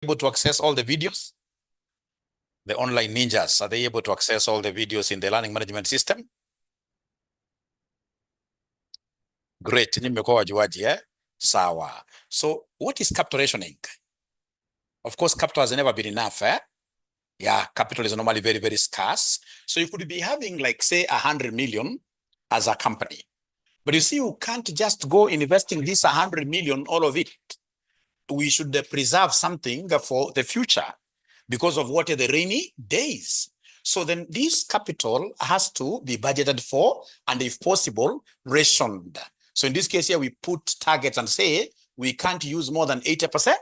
able to access all the videos? The online ninjas, are they able to access all the videos in the learning management system? Great. Sawa. So what is capital rationing? Of course, capital has never been enough. Yeah, capital is normally very, very scarce. So you could be having, like, say, 100 million as a company. But you see, you can't just go investing this 100 million, all of it. We should preserve something for the future because of what are the rainy days. So then this capital has to be budgeted for and, if possible, rationed. So in this case here, we put targets and say we can't use more than 80%.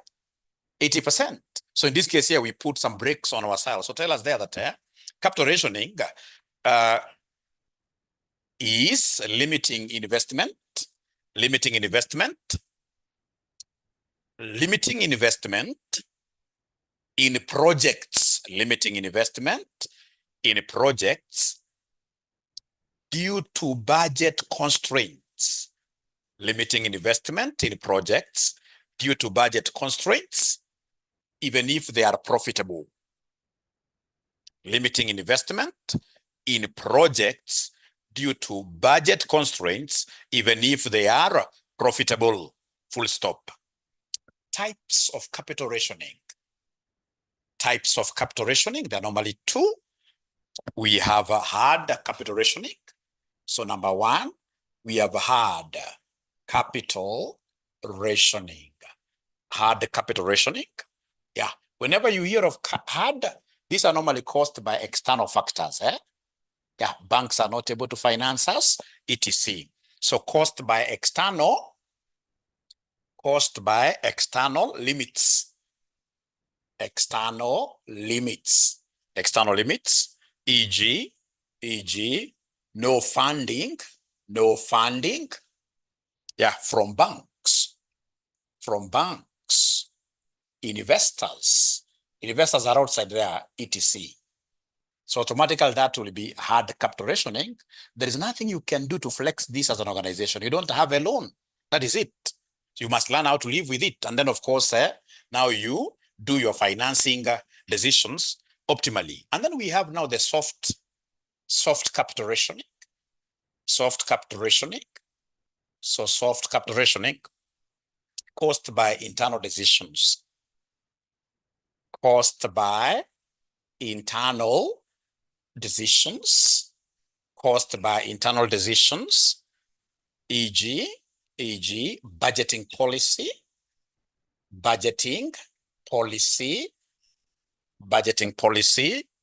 80%. So in this case here, we put some brakes on ourselves. So tell us there that capital rationing is limiting investment, limiting investment in projects, limiting investment in projects due to budget constraints, limiting investment in projects due to budget constraints, even if they are profitable. Limiting investment in projects due to budget constraints, even if they are profitable. Full stop. Types of capital rationing. Types of capital rationing, there are normally two. We have hard capital rationing. So number one, we have hard capital rationing. Hard capital rationing. Yeah. Whenever you hear of hard, these are normally caused by external factors. Yeah. Banks are not able to finance us, etc. So caused by external limits. External limits, e.g., no funding, yeah, from banks, investors are outside there, etc. So automatically that will be hard capital rationing. There is nothing you can do to flex this as an organization. You don't have a loan. That is it. You must learn how to live with it. And then, of course, now you do your financing decisions optimally. And then we have now the soft capital rationing. Soft capital rationing. So soft capital rationing caused by internal decisions. Caused by internal decisions. Caused by internal decisions. E.g., budgeting policy,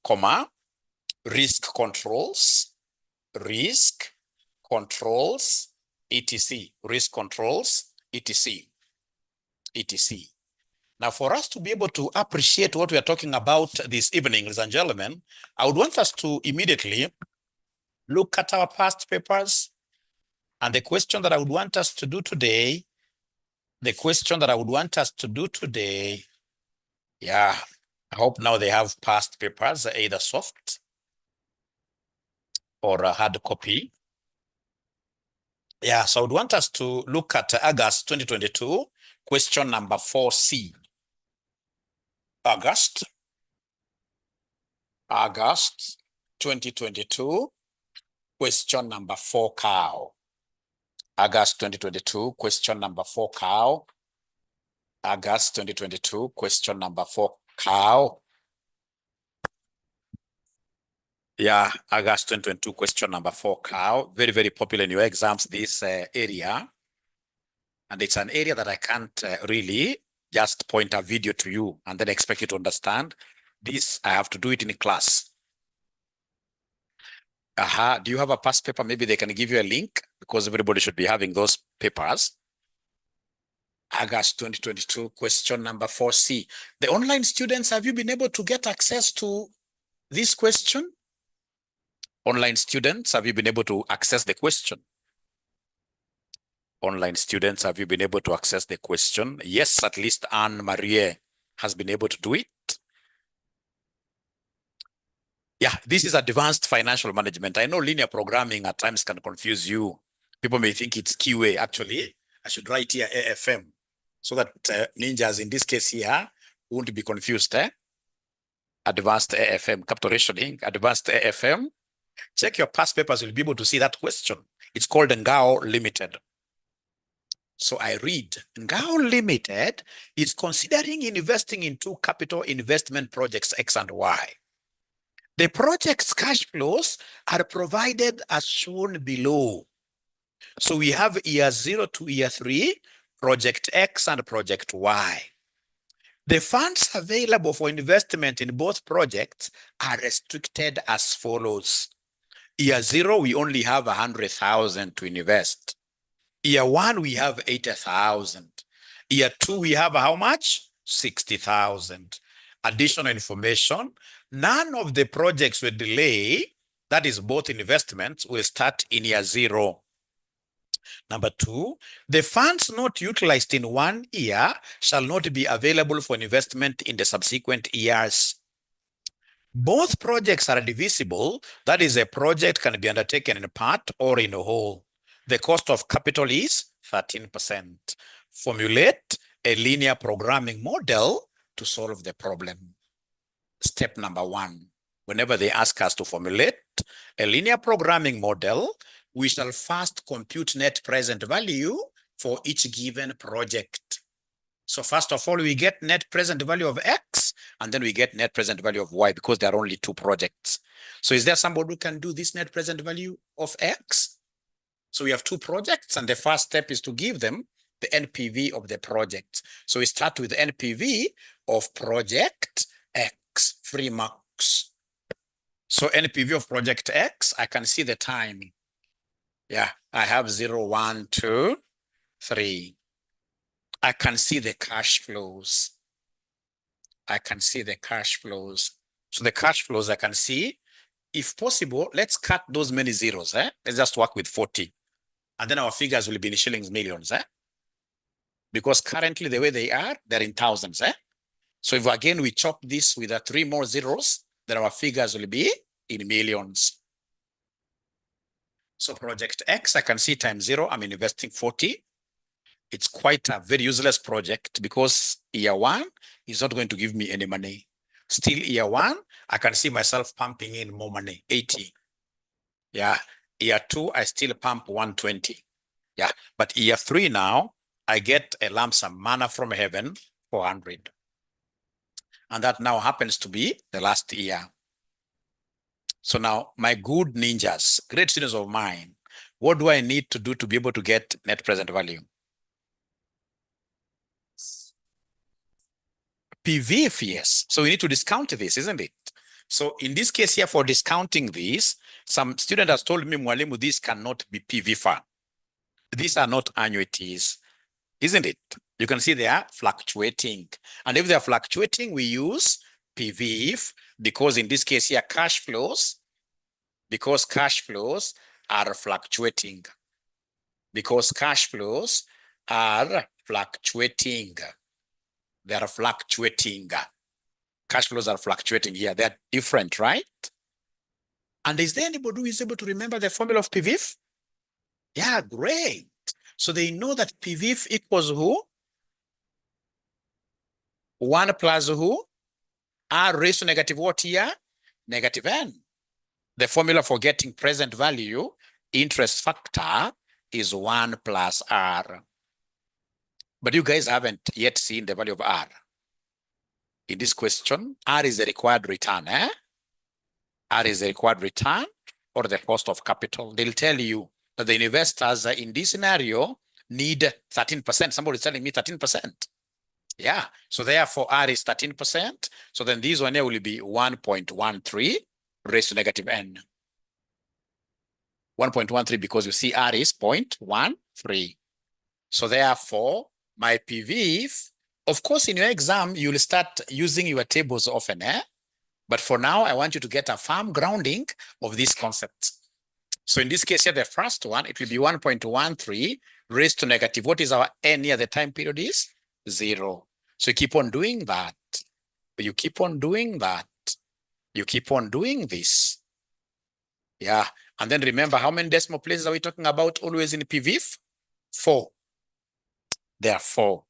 comma, risk controls, etc. Risk controls, etc. Now, for us to be able to appreciate what we are talking about this evening, ladies and gentlemen, I would want us to immediately look at our past papers. And the question that I would want us to do today, yeah, I hope now they have past papers, either soft or a hard copy. Yeah, so I would want us to look at August 2022, question number 4C. August 2022, question number 4 cow. August 2022, question number 4 cow. August 2022, question number 4 cow. Yeah, August 2022, question number 4 cow. Very, very popular in your exams, this area. And it's an area that I can't really just point a video to you and then expect you to understand. This, I have to do it in class. Do you have a past paper? Maybe they can give you a link because everybody should be having those papers. August 2022, question number 4C. The online students, have you been able to get access to this question? Online students, have you been able to access the question? Online students, have you been able to access the question? Yes, at least Anne-Marie has been able to do it. Yeah, this is advanced financial management. I know linear programming at times can confuse you. People may think it's QA. Actually, I should write here AFM so that ninjas in this case here Won't be confused, eh? Advanced AFM, capital rationing, advanced AFM. Check your past papers, you'll be able to see that question. It's called Ngao Limited. So I read, Ngao Limited is considering investing in two capital investment projects, X and Y. The project's cash flows are provided as shown below. So we have year 0 to year 3, project X and project Y. The funds available for investment in both projects are restricted as follows. Year 0, we only have 100,000 to invest. Year 1, we have 80,000. Year 2, we have how much? 60,000. Additional information, none of the projects with delay, that is both investments, will start in year 0. Number 2, the funds not utilized in 1 year shall not be available for investment in the subsequent years. Both projects are divisible, that is, a project can be undertaken in part or in a whole. The cost of capital is 13%. Formulate a linear programming model to solve the problem. Step number 1, whenever they ask us to formulate a linear programming model, we shall first compute net present value for each given project. So first of all, we get net present value of X, and then we get net present value of Y because there are only 2 projects. So is there somebody who can do this net present value of X? So we have 2 projects, and the first step is to give them the NPV of the project. So we start with the NPV of project X, 3 marks. So NPV of project X, I can see the time. Yeah, I have 0, 1, 2, 3. I can see the cash flows. I can see the cash flows. So the cash flows I can see, if possible, let's cut those many zeros. Let's just work with 40. And then our figures will be in shillings millions. Because currently the way they are, they're in thousands. So if again we chop this with 3 more zeros, then our figures will be in millions. So project X, I can see times 0, I'm investing 40. It's quite a very useless project because year 1 is not going to give me any money. Still year 1, I can see myself pumping in more money, 80. Yeah, year 2, I still pump 120. Yeah, but year 3 now, I get a lump sum manna from heaven, 400. And that now happens to be the last year. So now, my good ninjas, great students of mine, what do I need to do to be able to get net present value? PV, yes. So we need to discount this, isn't it? So in this case here, for discounting this, some student has told me, Mwalimu, this cannot be PV. These are not annuities, isn't it? You can see they are fluctuating. And if they are fluctuating, we use PV because in this case here, cash flows, because cash flows are fluctuating. Because cash flows are fluctuating. They are fluctuating. Cash flows are fluctuating here. They're different, right? And is there anybody who is able to remember the formula of PV? Yeah, great. So they know that PV equals who? 1 plus who? R raised to negative what here? Negative N. The formula for getting present value, interest factor, is 1 plus R. But you guys haven't yet seen the value of R. In this question, R is the required return. R is the required return or the cost of capital. They'll tell you that the investors in this scenario need 13%. Somebody is telling me 13%. Yeah, so therefore R is 13%. So then this one here will be 1.13 raised to negative N. 1.13 because you see R is 0.13. So therefore, my PV, of course, in your exam, you'll start using your tables often. But for now, I want you to get a firm grounding of these concepts. So in this case here, the first one, it will be 1.13 raised to negative. What is our N here? The time period is 0. So you keep on doing that. You keep on doing that. You keep on doing this. Yeah. And then remember, how many decimal places are we talking about always in PV? 4. There are 4.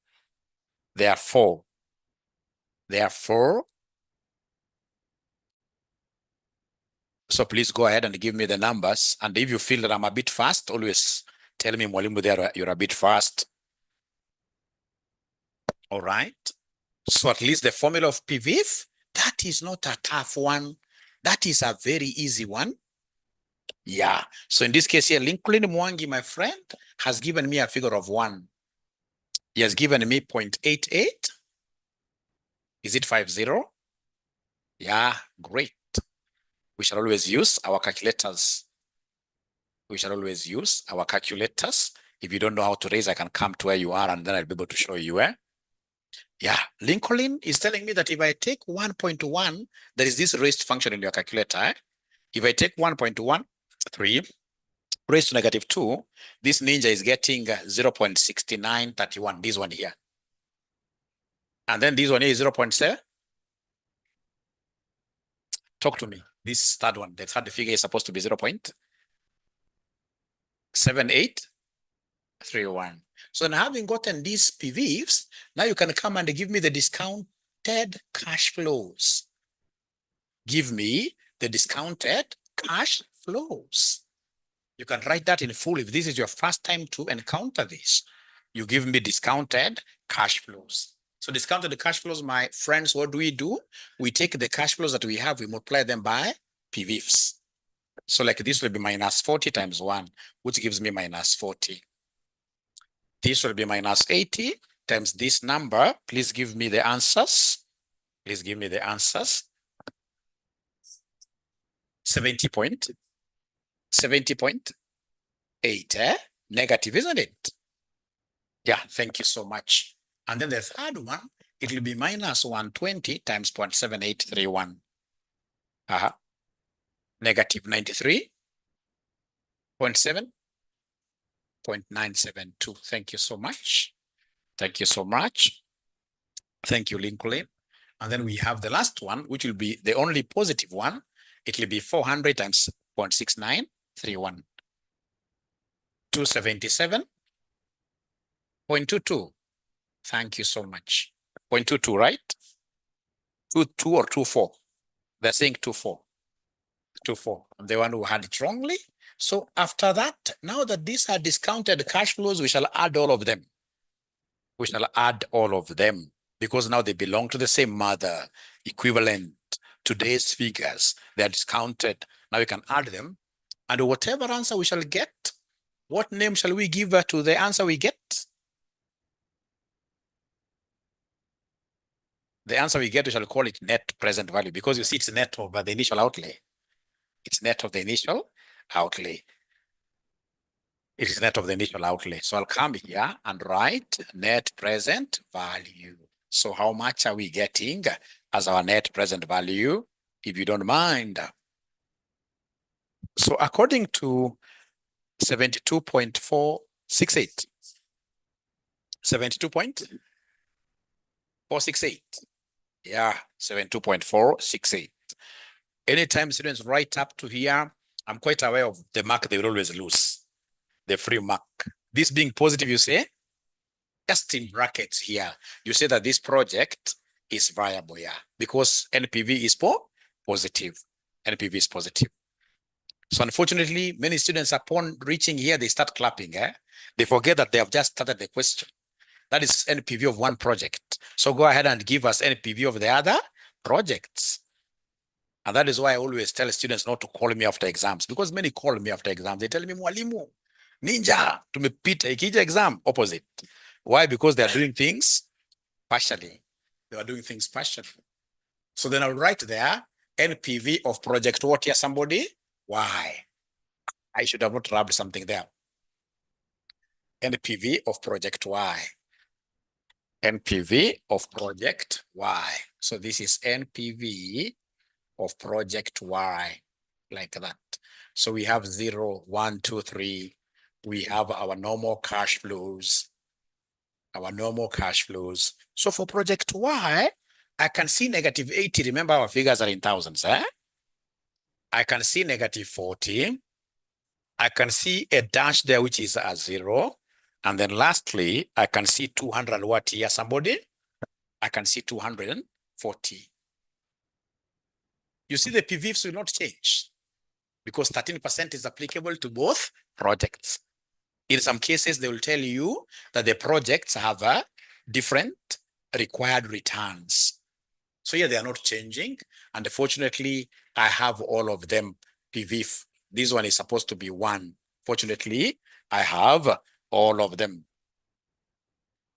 There are 4. Therefore, so please go ahead and give me the numbers. And if you feel that I'm a bit fast, always tell me, Mwalimu, there you're a bit fast. All right. So at least the formula of PVF, that is not a tough one. That is a very easy one. Yeah. So in this case here, Lincoln Mwangi, my friend, has given me a figure of 1. He has given me 0.88. Is it 50? Yeah, great. We shall always use our calculators. We shall always use our calculators. If you don't know how to raise, I can come to where you are and then I'll be able to show you where. Yeah, Lincoln is telling me that if I take 1.1, there is this raised function in your calculator. If I take 1.13 raised to negative 2, this ninja is getting 0.6931, this one here. And then this one here is 0.7. Talk to me. This third one, the third figure is supposed to be 0.7831. So now having gotten these PVs, now you can come and give me the discounted cash flows. Give me the discounted cash flows. You can write that in full if this is your first time to encounter this. You give me discounted cash flows. So discounted cash flows, my friends, what do? We take the cash flows that we have, we multiply them by PVs. So like this will be minus 40 times 1, which gives me minus 40. This will be minus 80 times this number. Please give me the answers. Please give me the answers. 70.8, negative, isn't it? Yeah, thank you so much. And then the third one, it will be minus 120 times 0.7831. Negative 93.7.972. Thank you so much. Thank you so much. Thank you, Lincoln. And then we have the last one, which will be the only positive one. It will be 400 times 0.6931. 277.22. Thank you so much. 0.22, right? 22 or 24? They're saying 24. 24. I'm the one who had it wrongly. So after that, now that these are discounted cash flows, we shall add all of them. We shall add all of them because now they belong to the same mother, equivalent. Today's figures, they are discounted. Now we can add them. And whatever answer we shall get, what name shall we give to the answer we get? The answer we get, we shall call it net present value because you see it's net of the initial outlay. It's net of the initial outlay. It is net of the initial outlay. So I'll come here and write net present value. So how much are we getting as our net present value, if you don't mind? So according to 72.468, 72.468, yeah, 72.468. Anytime students write up to here, I'm quite aware of the mark they will always lose, the free mark. This being positive, you say, just in brackets here, you say that this project is viable, yeah, because NPV is positive. NPV is positive. So unfortunately, many students, upon reaching here, they start clapping. They forget that they have just started the question. That is NPV of one project. So go ahead and give us NPV of the other projects. And that is why I always tell students not to call me after exams, because many call me after exams. They tell me, Mwalimu, ninja, tumepita ikija exam, opposite. Why? Because they are doing things partially. They are doing things partially. So then I'll write there, NPV of project what here, somebody? Why? I should have not rubbed something there. NPV of project Y. NPV of project Y. So this is NPV of project Y, like that. So we have 0, 1, 2, 3. We have our normal cash flows. Our normal cash flows. So for project Y, I can see negative 80. Remember, our figures are in thousands. I can see negative 40. I can see a dash there, which is a 0. And then lastly, I can see 200 what here, somebody? I can see 240. 40. You see, the PVs will not change because 13% is applicable to both projects. In some cases, they will tell you that the projects have a different required returns. So here they are not changing. And fortunately, I have all of them PV. This one is supposed to be 1. Fortunately, I have all of them.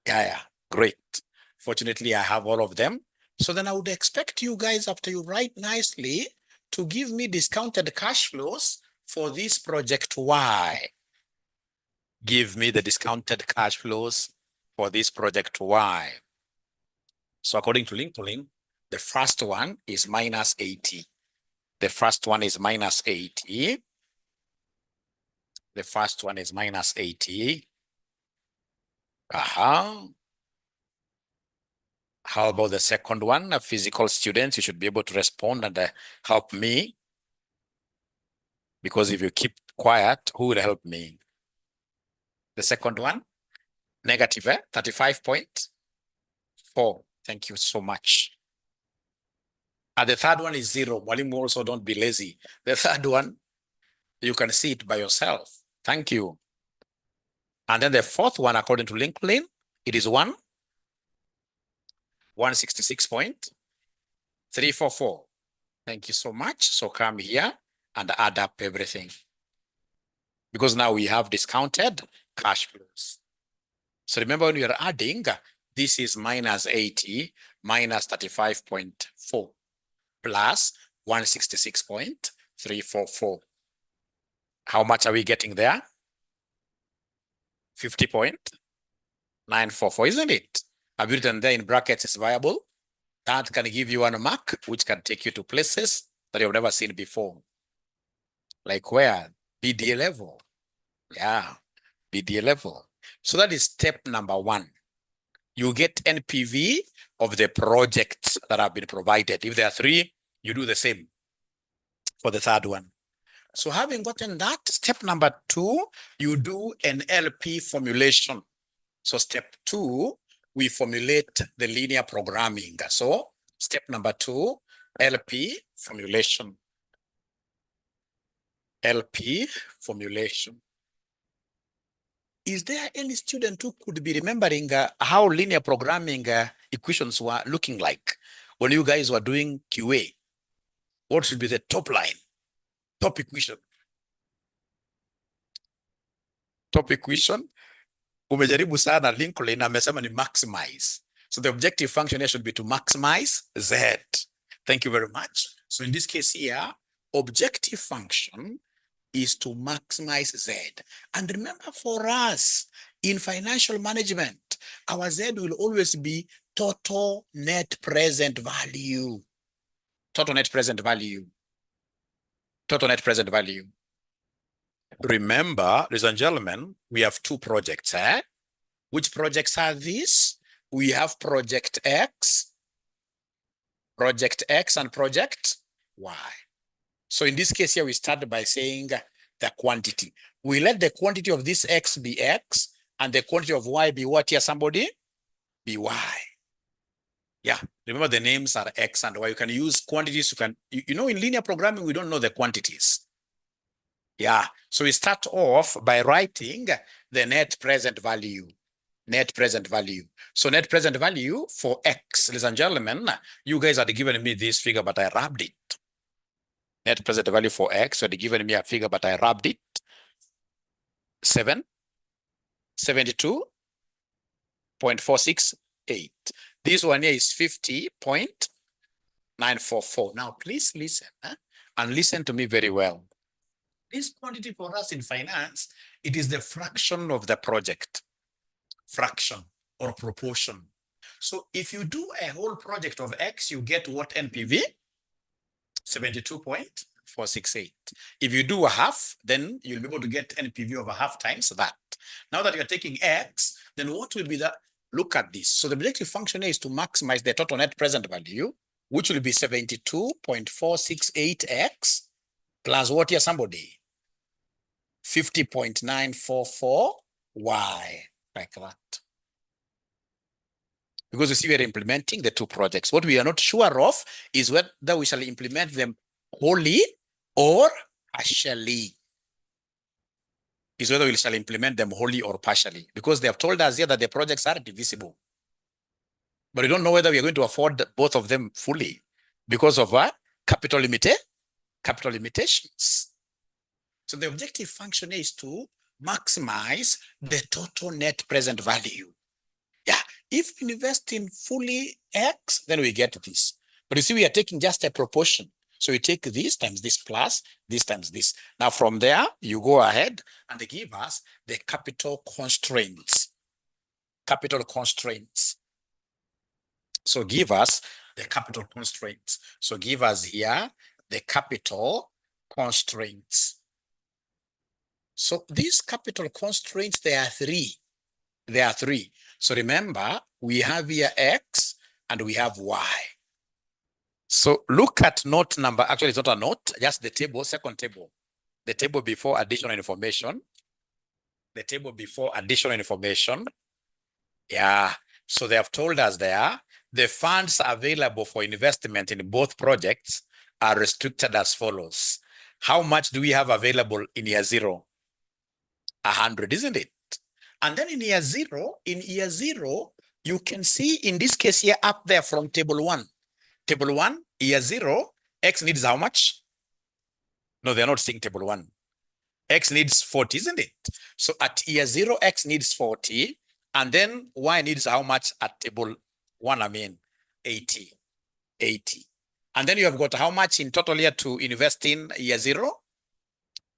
Yeah, great. Fortunately, I have all of them. So then I would expect you guys, after you write nicely, to give me discounted cash flows for this project Y. Give me the discounted cash flows for this project Y. So according to Lincoln, the first one is minus 80. The first one is minus 80. The first one is minus 80. How about the second one? Physical students, you should be able to respond and help me. Because if you keep quiet, who will help me? The second one, negative 35.4. Thank you so much. And the third one is 0. Mwalimu, also don't be lazy. The third one, you can see it by yourself. Thank you. And then the fourth one, according to Lincoln, it is 166.344. Thank you so much. So come here and add up everything. Because now we have discounted cash flows. So remember, when you are adding, this is minus 80 minus 35.4 plus 166.344. How much are we getting there? 50.944, isn't it? I've written there in brackets is viable. That can give you one mark, which can take you to places that you've never seen before. Like where? BDA level. Yeah, BDA level. So that is step number 1. You get NPV of the projects that have been provided. If there are 3, you do the same for the third one. So having gotten that, step number 2, you do an LP formulation. So step 2, we formulate the linear programming. So step number 2, LP formulation. LP formulation. Is there any student who could be remembering how linear programming equations were looking like when you guys were doing QA? What should be the top line? Top equation. Top equation. Umejaribu sana, Lincoln amesema ni maximize. So the objective function here should be to maximize Z. Thank you very much. So in this case here, objective function is to maximize Z. And remember, for us in financial management, our Z will always be total net present value. Total net present value. Total net present value. Remember, ladies and gentlemen, we have 2 projects. Which projects are these? We have project X and project Y. So in this case here, we start by saying the quantity. We let the quantity of this X be X and the quantity of Y be what here, somebody? Be Y. Yeah, remember the names are X and Y. You can use quantities. You know, in linear programming, we don't know the quantities. Yeah, so we start off by writing the net present value. Net present value. So net present value for X, ladies and gentlemen, you guys had given me this figure, but I wrapped it. Net present value for X, you had given me a figure, but I wrapped it. 72.468. This one here is 50.944. Now, please listen and listen to me very well. This quantity for us in finance, it is the fraction of the project. Fraction or proportion. So if you do a whole project of X, you get what NPV? 72.468. If you do a half, then you'll be able to get NPV of a half times that. Now that you're taking X, then what will be the, look at this. So the objective function is to maximize the total net present value, which will be 72.468X plus what here, somebody? 50.944Y, like that. Because you see, we are implementing the two projects. What we are not sure of is whether we shall implement them wholly or partially. Is whether we shall implement them wholly or partially. Because they have told us here that the projects are divisible. But we don't know whether we are going to afford both of them fully because of capital limitations. So the objective function is to maximize the total net present value. Yeah, if we invest in fully X, then we get this. But you see, we are taking just a proportion. So we take this times this plus this times this. Now from there, you go ahead and they give us the capital constraints. Capital constraints. So give us the capital constraints. So give us here the capital constraints. So these capital constraints, there are three. There are three. So remember, we have here X and we have Y. So look at note number, actually it's not a note, just the table, second table. The table before additional information. The table before additional information. Yeah, so they have told us there, the funds available for investment in both projects are restricted as follows. How much do we have available in year 0? 100, isn't it? And then in year zero, you can see in this case here up there from table 1. Table 1, year 0, X needs how much? No, they're not seeing table 1. X needs 40, isn't it? So at year 0, X needs 40. And then Y needs how much at table 1, 80. 80. And then you have got how much in total here to invest in year 0?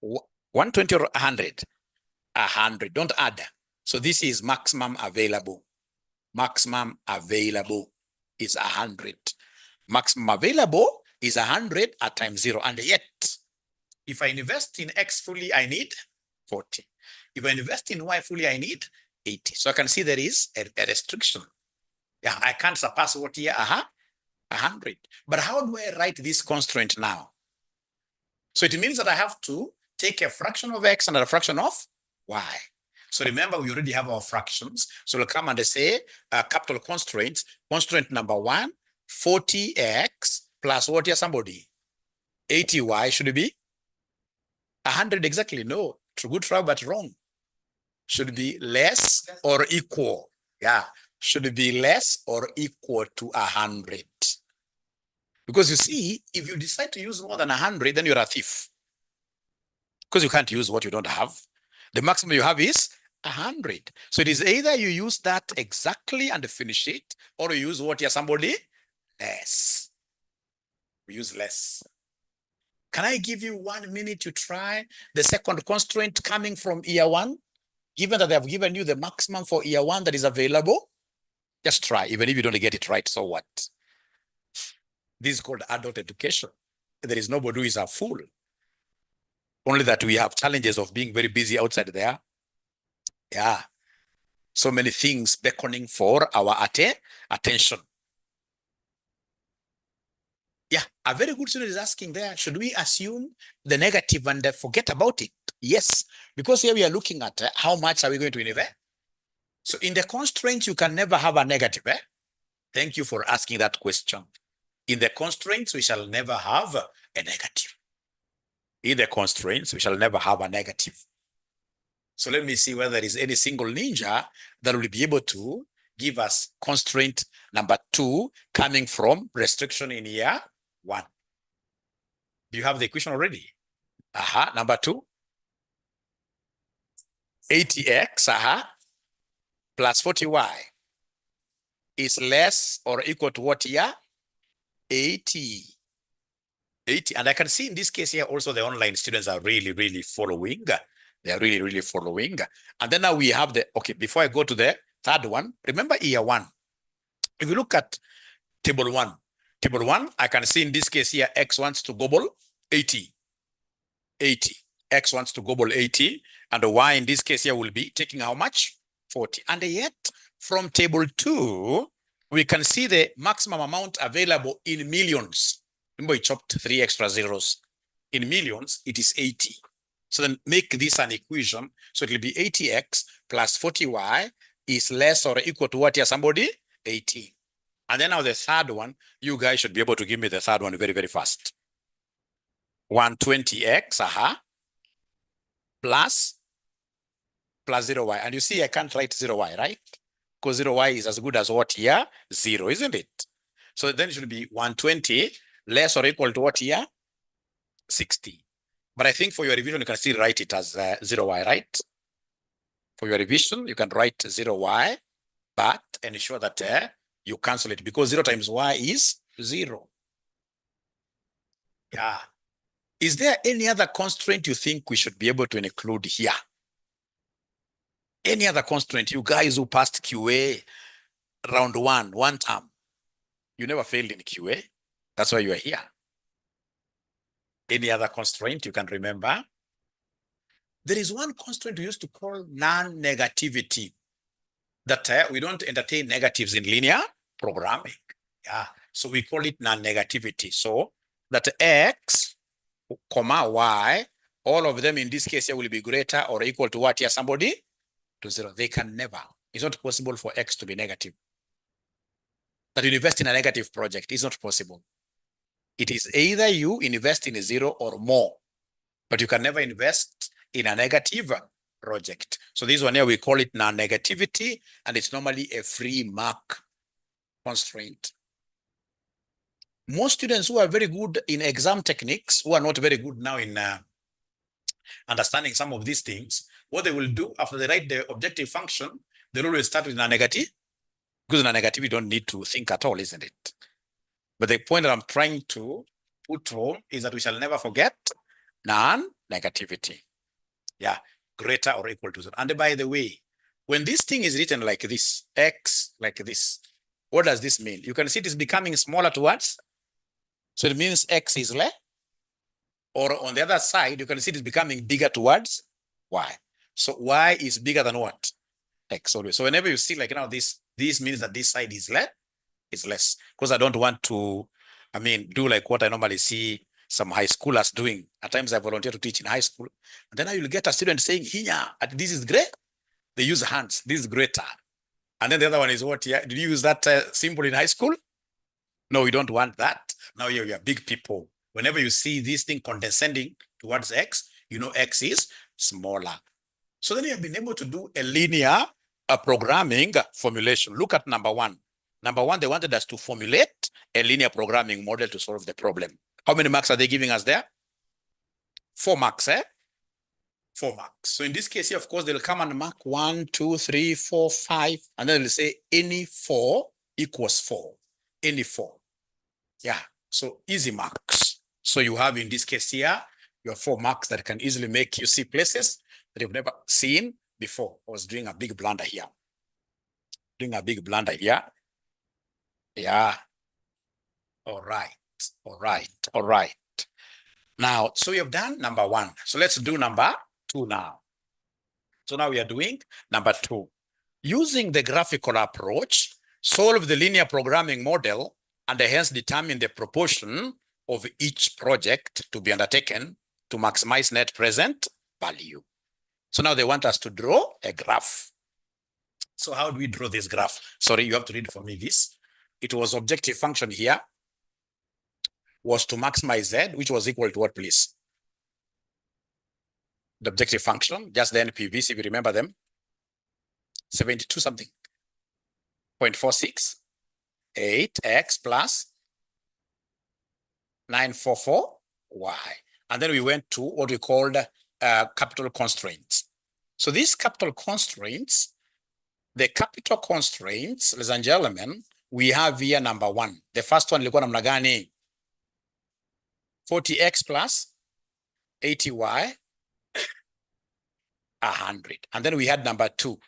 120 or 100? 100. Don't add. So this is maximum available. Maximum available is 100. Maximum available is 100 at time 0. And yet, if I invest in X fully, I need 40. If I invest in Y fully, I need 80. So I can see there is a restriction. Yeah, I can't surpass what here? 100. But how do I write this constraint now? So it means that I have to take a fraction of X and a fraction of Y. So remember, we already have our fractions. So we'll come and say capital constraints. Constraint number 1, 40X plus what here, somebody? 80Y should be 100 exactly. No, good try, but wrong. Should be less or equal. Yeah, should be less or equal to 100. Because you see, if you decide to use more than 100, then you're a thief. Because you can't use what you don't have. The maximum you have is 100. So it is either you use that exactly and finish it, or you use what here, somebody? Less. We use less. Can I give you 1 minute to try the second constraint coming from year 1? Given that they have given you the maximum for year 1 that is available, just try. Even if you don't get it right, so what? This is called adult education. There is nobody who is a fool. Only that we have challenges of being very busy outside there. Yeah. So many things beckoning for our attention. Yeah, a very good student is asking there, should we assume the negative and forget about it? Yes, because here we are looking at how much are we going to invest. So in the constraints, you can never have a negative. Thank you for asking that question. In the constraints, we shall never have a negative. In the constraints, we shall never have a negative. So let me see whether there is any single ninja that will be able to give us constraint number 2 coming from restriction in year 1. Do you have the equation already? Number 2. 80x plus 40y is less or equal to what here? 80. 80. And I can see in this case here also the online students are really following. They are really following. And then now we have the, okay, before I go to the third one, remember year 1. If you look at table 1, I can see in this case here, X wants to gobble 80. 80. X wants to gobble 80. And the Y in this case here will be taking how much? 40. And yet from table 2, we can see the maximum amount available in millions. Remember, we chopped 3 extra zeros. In millions, it is 80. So then make this an equation. So it will be 80x plus 40y is less or equal to what here, somebody? 18. And then now the third one, you guys should be able to give me the third one very, very fast. 120x, plus 0y. And you see, I can't write 0y, right? Because 0y is as good as what here? 0, isn't it? So then it should be 120 less or equal to what here? 60. But I think for your revision, you can still write it as 0y, right? For your revision, you can write 0y, but ensure that you cancel it because 0 times y is 0. Yeah. Is there any other constraint you think we should be able to include here? Any other constraint? You guys who passed QA round one term, you never failed in QA. That's why you are here. Any other constraint you can remember? There is one constraint we used to call non-negativity, that we don't entertain negatives in linear programming. Yeah, so we call it non-negativity. So that x, comma, y, all of them in this case here will be greater or equal to what here? Somebody? To 0. They can never. It's not possible for x to be negative. That you invest in a negative project is not possible. It is either you invest in a 0 or more, but you can never invest in a negative project. So this one here, we call it non-negativity, and it's normally a free mark constraint. Most students who are very good in exam techniques, who are not very good now in understanding some of these things, what they will do after they write the objective function, they'll always start with non-negative, because non-negative, you don't need to think at all, isn't it? But the point that I'm trying to put home is that we shall never forget non-negativity. Yeah, greater or equal to 0. And by the way, when this thing is written like this, x like this, what does this mean? You can see it is becoming smaller towards. So it means x is less. Or on the other side, you can see it is becoming bigger towards y. So y is bigger than what? X always. So whenever you see like now this means that this side is less. Because I don't want to, do like what I normally see some high schoolers doing. At times I volunteer to teach in high school. And then you'll get a student saying, here, this is great. They use hands, this is greater. And then the other one is what? Yeah, did you use that symbol in high school? No, we don't want that. Now you're big people. Whenever you see this thing condescending towards x, you know x is smaller. So then you have been able to do a linear programming formulation. Look at number 1. Number 1, they wanted us to formulate a linear programming model to solve the problem. How many marks are they giving us there? 4 marks, 4 marks. So in this case here, of course, they'll come and mark 1, 2, 3, 4, 5, and then they'll say any 4 equals 4. Any 4. Yeah, so easy marks. So you have in this case here, you have 4 marks that can easily make you see places that you've never seen before. I was doing a big blunder here. Yeah. All right. Now, so we have done number 1. So let's do number 2 now. So now we are doing number 2. Using the graphical approach, solve the linear programming model and hence determine the proportion of each project to be undertaken to maximize net present value. So now they want us to draw a graph. So how do we draw this graph? Sorry, you have to read for me this. It was objective function here was to maximize z, which was equal to what, please? The objective function, just the NPVs, if you remember them. 72 something. 0.46. 8x plus 944y. And then we went to what we called capital constraints. So these capital constraints, the capital constraints, ladies and gentlemen, we have here number 1. The first one ilikuwa namna gani? 40x plus 80y, 100. And then we had number 2.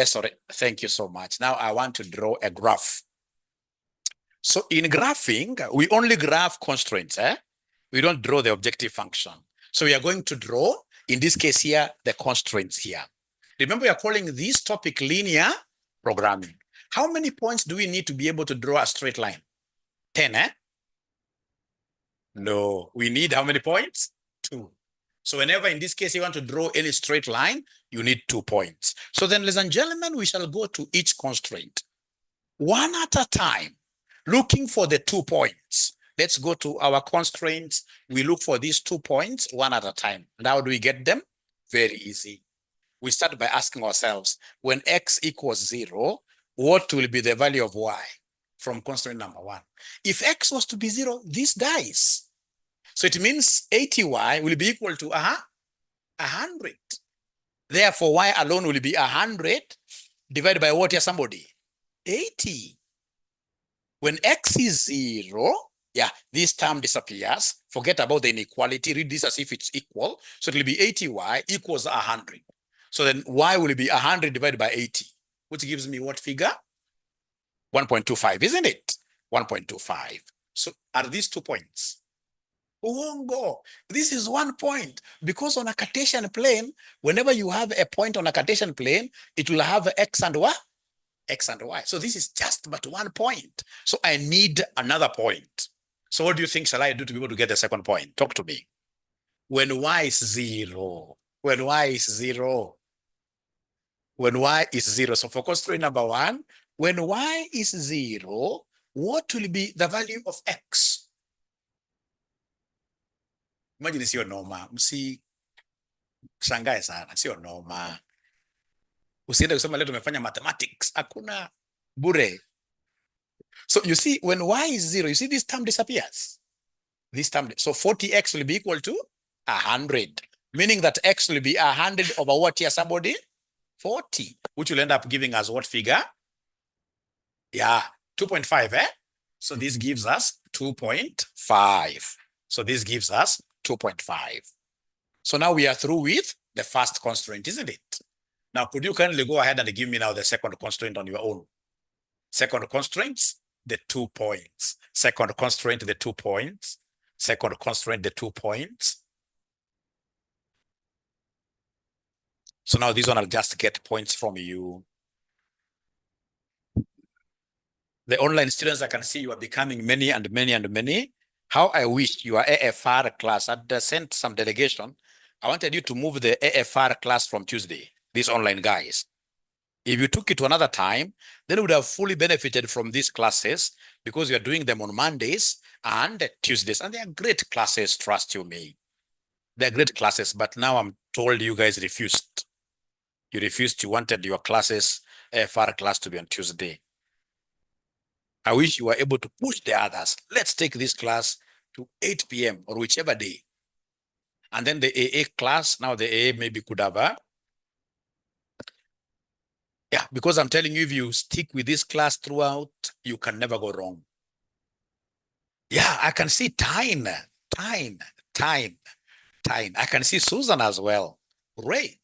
Sorry, thank you so much. Now I want to draw a graph. So in graphing, we only graph constraints. We don't draw the objective function. So we are going to draw, in this case here, the constraints here. Remember, we are calling this topic linear programming. How many points do we need to be able to draw a straight line? 10, No, we need how many points? 2. So whenever in this case you want to draw any straight line, you need 2 points. So then, ladies and gentlemen, we shall go to each constraint one at a time, looking for the 2 points. Let's go to our constraints. We look for these 2 points one at a time. And how do we get them? Very easy. We start by asking ourselves, when x equals 0, what will be the value of y from constraint number 1? If x was to be 0, this dies. So it means 80y will be equal to 100. Therefore, y alone will be 100 divided by what here, somebody? 80. When x is 0, this term disappears. Forget about the inequality. Read this as if it's equal. So it will be 80y equals 100. So then y will be 100 divided by 80, which gives me what figure? 1.25, isn't it? 1.25. So are these 2 points? Uongo. This is 1 point, because on a Cartesian plane, whenever you have a point on a Cartesian plane, it will have x and y. X and y. So this is just but 1 point. So I need another point. So what do you think shall I do to be able to get the second point? Talk to me. When y is 0, when y is 0, when y is 0. So for constraint number 1, when y is 0, what will be the value of x? Imagine sio noma. Msishangae sana, sio noma. Usiende kusema leo tumefanya mathematics. Hakuna, bure. So you see, when y is 0, you see this term disappears. This term, so 40x will be equal to 100, meaning that x will be 100 over what here, somebody? 40, which will end up giving us what figure? 2.5, eh? So this gives us 2.5. So this gives us 2.5. So now we are through with the first constraint, isn't it? Now, could you kindly go ahead and give me now the second constraint on your own? Second constraints, the 2 points. Second constraint, the 2 points. Second constraint, the 2 points. So now this one I'll just get points from you. The online students, I can see you are becoming many and many and many. How I wish your AFR class had sent some delegation. I wanted you to move the AFR class from Tuesday, these online guys. If you took it to another time, then you would have fully benefited from these classes, because you are doing them on Mondays and Tuesdays. And they are great classes, trust you me. They're great classes, but now I'm told you guys refused. You refused, you wanted your classes, AFR class, to be on Tuesday. I wish you were able to push the others. Let's take this class to 8 p.m. or whichever day. And then the AA class, now the AA maybe could have because I'm telling you, if you stick with this class throughout, you can never go wrong. I can see Tyne. I can see Susan as well. Great.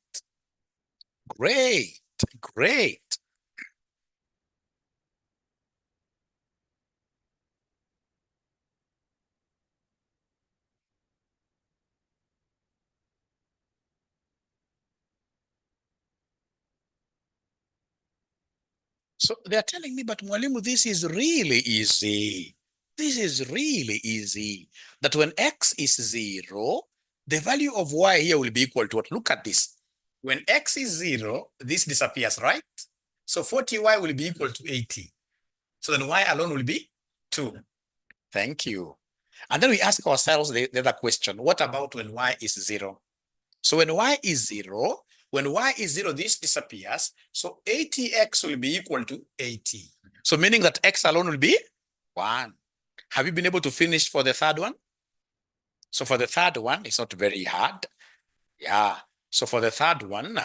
So they're telling me, but Mwalimu, this is really easy. This is really easy. That when x is 0, the value of y here will be equal to what? Look at this. When x is 0, this disappears, right? So 40y will be equal to 80. So then y alone will be 2. Thank you. And then we ask ourselves the other question. What about when y is 0? So when y is 0, this disappears. So 80x will be equal to 80. So meaning that x alone will be 1. Have you been able to finish for the third one? So for the third one, it's not very hard. So for the third one,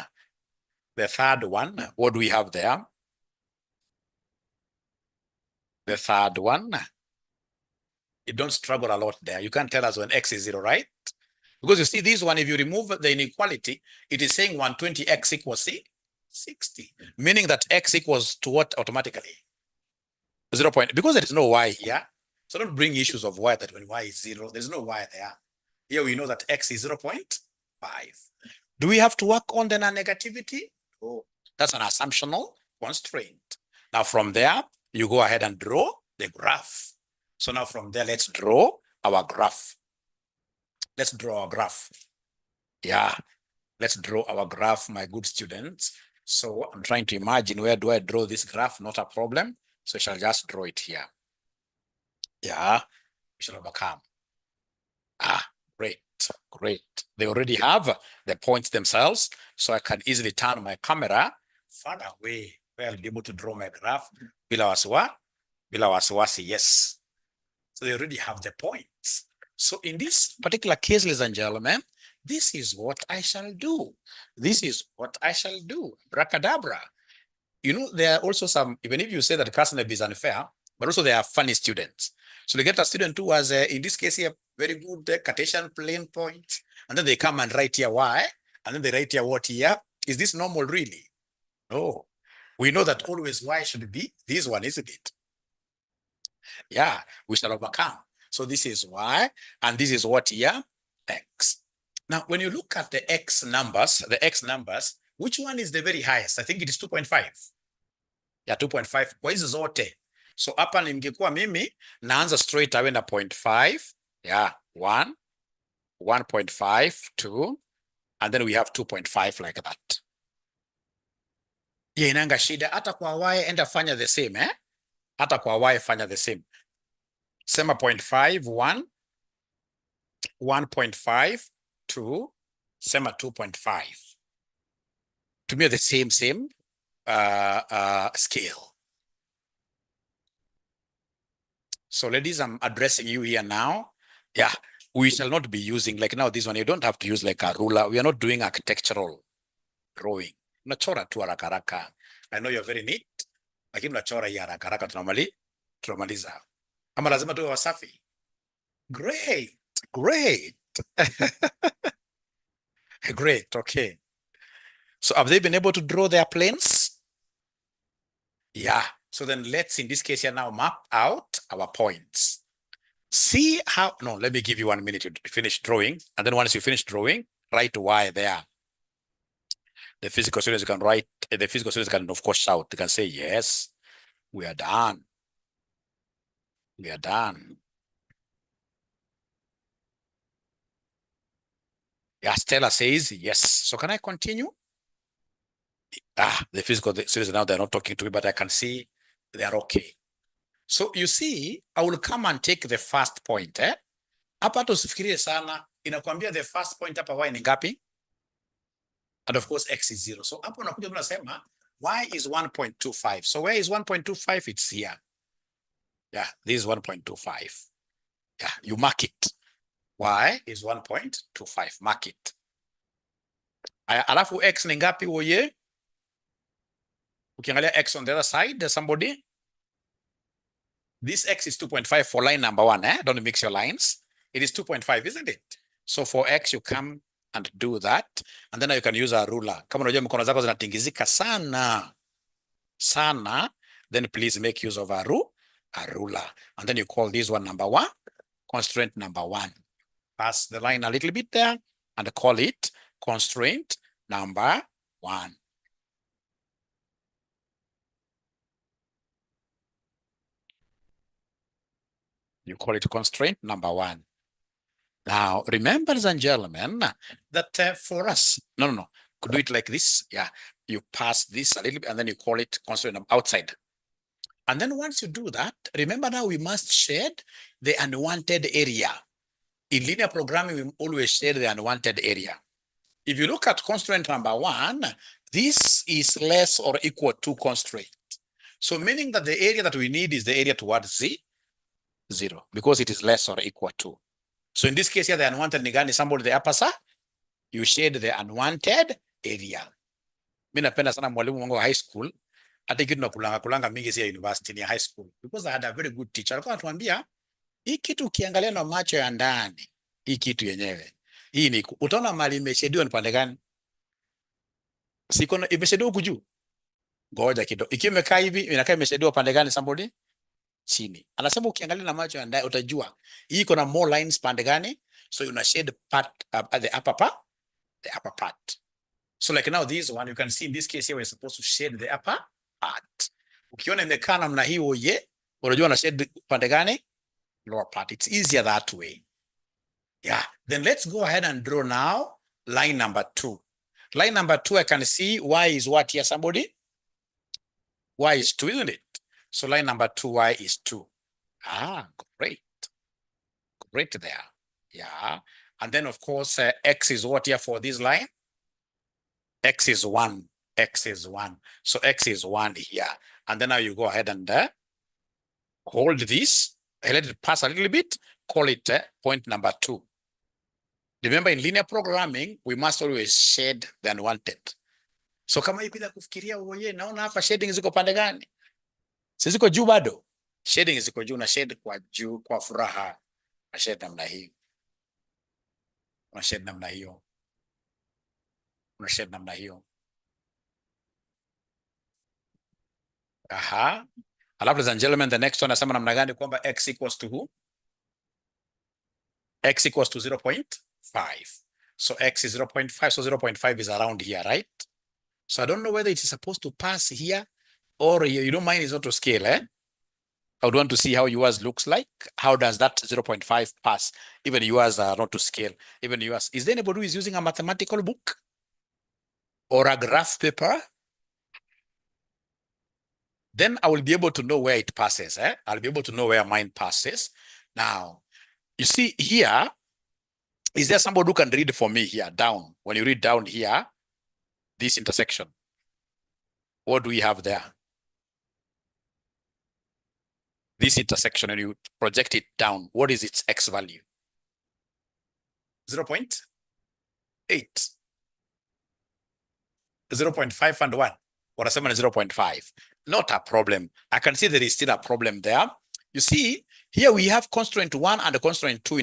what do we have there? The third one, you don't struggle a lot there. You can't tell us when x is 0, right? Because you see this one, if you remove the inequality, it is saying 120x equals 60, meaning that x equals to what automatically? 0 point, because there is no y here. So don't bring issues of y that when y is 0, there's no y there. Here we know that x is 0.5. Do we have to work on the non-negativity? Oh, that's an assumptional constraint. Now from there, you go ahead and draw the graph. So now from there, let's draw our graph. Let's draw our graph. Yeah, let's draw our graph, my good students. So I'm trying to imagine, where do I draw this graph? Not a problem. So I shall just draw it here. Yeah, we shall overcome. Great, great. They already have the points themselves, so I can easily turn my camera far away where I'll be able to draw my graph. Bila wasiwasi, yes. So they already have the points. So in this particular case, ladies and gentlemen, this is what I shall do. This is what I shall do. Bracadabra. You know, there are also some, even if you say that class is unfair, but also there are funny students. So they get a student who has, in this case here, very good Cartesian plane points, and then they come and write here y, and then they write here what here. Is this normal really? No. We know that always y should be this one, isn't it? Yeah, we shall overcome. So this is y, and this is what here? X. Now, when you look at the x numbers, which one is the very highest? I think it is 2.5. Yeah, 2.5 kwa hizi zote. So hapa ningekuwa mimi naanza straight away na 0.5. Yeah, 1, 1.5, 2, and then we have 2.5 like that. Yeah, inanga shida. Hata kwa y enda fanya the same, eh? Hata kwa y fanya the same. Sema 0.5, 1, 1.5, 2, sema 2.5. Tumia the same scale. So ladies, I'm addressing you here now. Yeah, we shall not be using, like now this one, you don't have to use like a ruler. We are not doing architectural drawing. Unachora tu haraka haraka. I know you're very neat, lakini unachora hii haraka haraka, tunamaliza. Ama lazima tuwe wasafi. Great, great. Great, okay. So have they been able to draw their planes? Yeah. So then let's, in this case here now, map out our points. See how, no, let me give you 1 minute to finish drawing. And then once you finish drawing, write y there. The physical students can write, the physical students can of course shout. They can say, yes, we are done. We are done. Yeah, Stella says, yes. So can I continue? The physical students now, they're not talking to me, but I can see they are okay. So you see, I will come and take the first point. Hapa tusifikirie sana, inakwambia the first point hapa y ni ngapi? And of course, x is 0. So hapo unakuja tunasema y is 1.25. So where is 1.25? It's here. Yeah, this is 1.25. Yeah, you mark it. Y is 1.25. Mark it. Alafu x ni ngapi woye? Ukiangalia x on the other side, there's somebody. This x is 2.5 for line number 1. Don't mix your lines. It is 2.5, isn't it? So for x, you come and do that. And then you can use a ruler. Kama unajua mikono zako zinatingizika sana, then please make use of a ruler. And then you call this one number 1, constraint number 1. Pass the line a little bit there and call it constraint number 1. You call it constraint number 1. Now, remember, ladies and gentlemen, that for us, no, could do it like this. Yeah, you pass this a little bit and then you call it constraint outside. And then once you do that, remember now we must shade the unwanted area. In linear programming, we always shade the unwanted area. If you look at constraint number 1, this is less or equal to constraint. So meaning that the area that we need is the area towards 0, because it is less or equal to. So in this case here, the unwanted ni gani? Somebody the upper side, you shade the unwanted area. Mimi napenda sana mwalimu wangu wa high school, hata kitu kulanga mingi ya university ni high school, because I had a very good teacher. Alikuwa anatuambia, hii kitu ukiangalia na macho ya ndani, hii kitu yenyewe, hii ni utaona mali imeshediwa ni pande gani? Siko imeshediwa huku juu. Ngoja kidogo. Ikiwa imekaa hivi, inakaa imeshediwa pande gani somebody? Chini. Anasema ukiangalia na macho ya ndani utajua hii iko na more lines pande gani, so you shade part the upper part. So like now this one, you can see in this case here we're supposed to shade the upper part. Ukiona imekaa namna hiyo unajua na shade pande gani? Lower part. It's easier that way. Yeah. Then let's go ahead and draw now line number 2. Line number 2, I can see y is what here, somebody? Y is 2, isn't it? So line number 2, y is 2. Ah, great. Great there. Yeah. And then, of course, x is what here for this line? X is 1. X is 1. So x is 1 here. And then now you go ahead and hold this. Let it pass a little bit. Call it point number 2. Remember, in linear programming, we must always shade the unwanted. So kama hii bila kufikiria wewe, naona hapa shading ziko pande gani? Si ziko juu bado? Shading ziko juu, na shade kwa juu kwa furaha. Na shade namna hii. Na shade namna hiyo. Na shade namna hiyo. Aha. Ladies and gentlemen, the next one nasema namna gani kwamba x equals to who? X equals to 0.5. So x is 0.5, so 0.5 is around here, right? So I don't know whether it is supposed to pass here or you don't mind it's not to scale, eh? I would want to see how yours looks like. How does that 0.5 pass? Even yours are not to scale. Even yours. Is there anybody who is using a mathematical book or a graph paper? Then I will be able to know where it passes. I'll be able to know where mine passes. Now, you see here, is there somebody who can read for me here, down? When you read down here, this intersection, what do we have there? This intersection, and you project it down, what is its x value? 0.8. 0.5 and 1. Or 0.5. Not a problem. I can see there is still a problem there. You see, here we have constraint 1 and constraint 2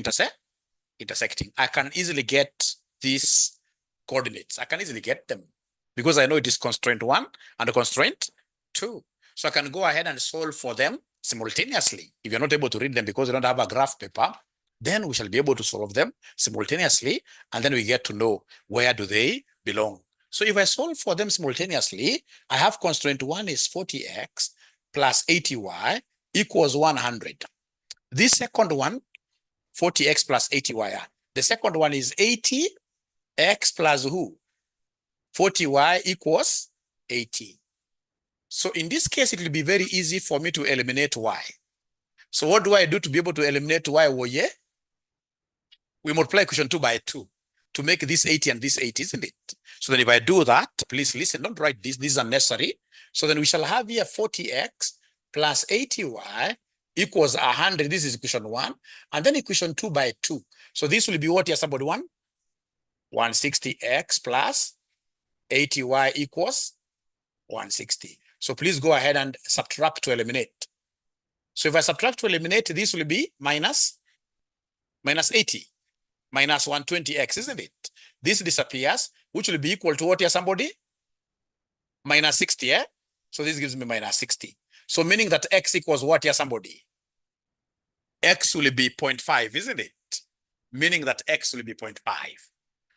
intersecting. I can easily get these coordinates. I can easily get them because I know it is constraint 1 and constraint 2. So I can go ahead and solve for them simultaneously. If you're not able to read them because you don't have a graph paper, then we shall be able to solve them simultaneously, and then we get to know where do they belong. So if I solve for them simultaneously, I have constraint 1 is 40x plus 80y equals 100. This second one, 40x plus 80y. The second one is 80x plus who? 40y equals 80. So in this case, it will be very easy for me to eliminate y. So what do I do to be able to eliminate y? Well, yeah, we multiply equation 2 by 2 to make this 80 and this 80, isn't it? So then if I do that, please listen, don't write this. This is unnecessary. So then we shall have here 40x plus 80y equals 100. This is equation 1. And then equation 2 by 2. So this will be what here, somebody? 160x plus 80y equals 160. So please go ahead and subtract to eliminate. So if I subtract to eliminate, this will be minus 80. Minus 120x, isn't it? This disappears, which will be equal to what here, somebody? Minus 60, eh? So this gives me minus 60. So meaning that x equals what here, somebody? X will be 0.5, isn't it? Meaning that x will be 0.5.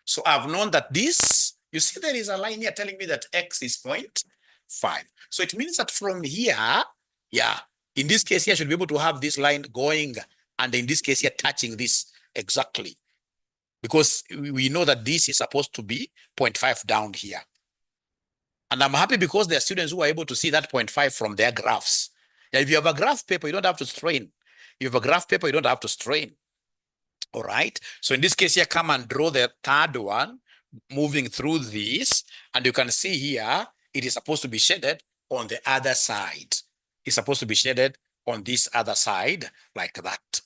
So I've known that this, you see there is a line here telling me that x is 0.5. So it means that from here, yeah, in this case here, I should be able to have this line going, and in this case here, touching this exactly. Because we know that this is supposed to be 0.5 down here. And I'm happy because there are students who are able to see that 0.5 from their graphs. Yeah, if you have a graph paper, you don't have to strain. If you have a graph paper, you don't have to strain. All right. So in this case here, come and draw the third one, moving through this. And you can see here, it is supposed to be shaded on the other side. It's supposed to be shaded on this other side like that.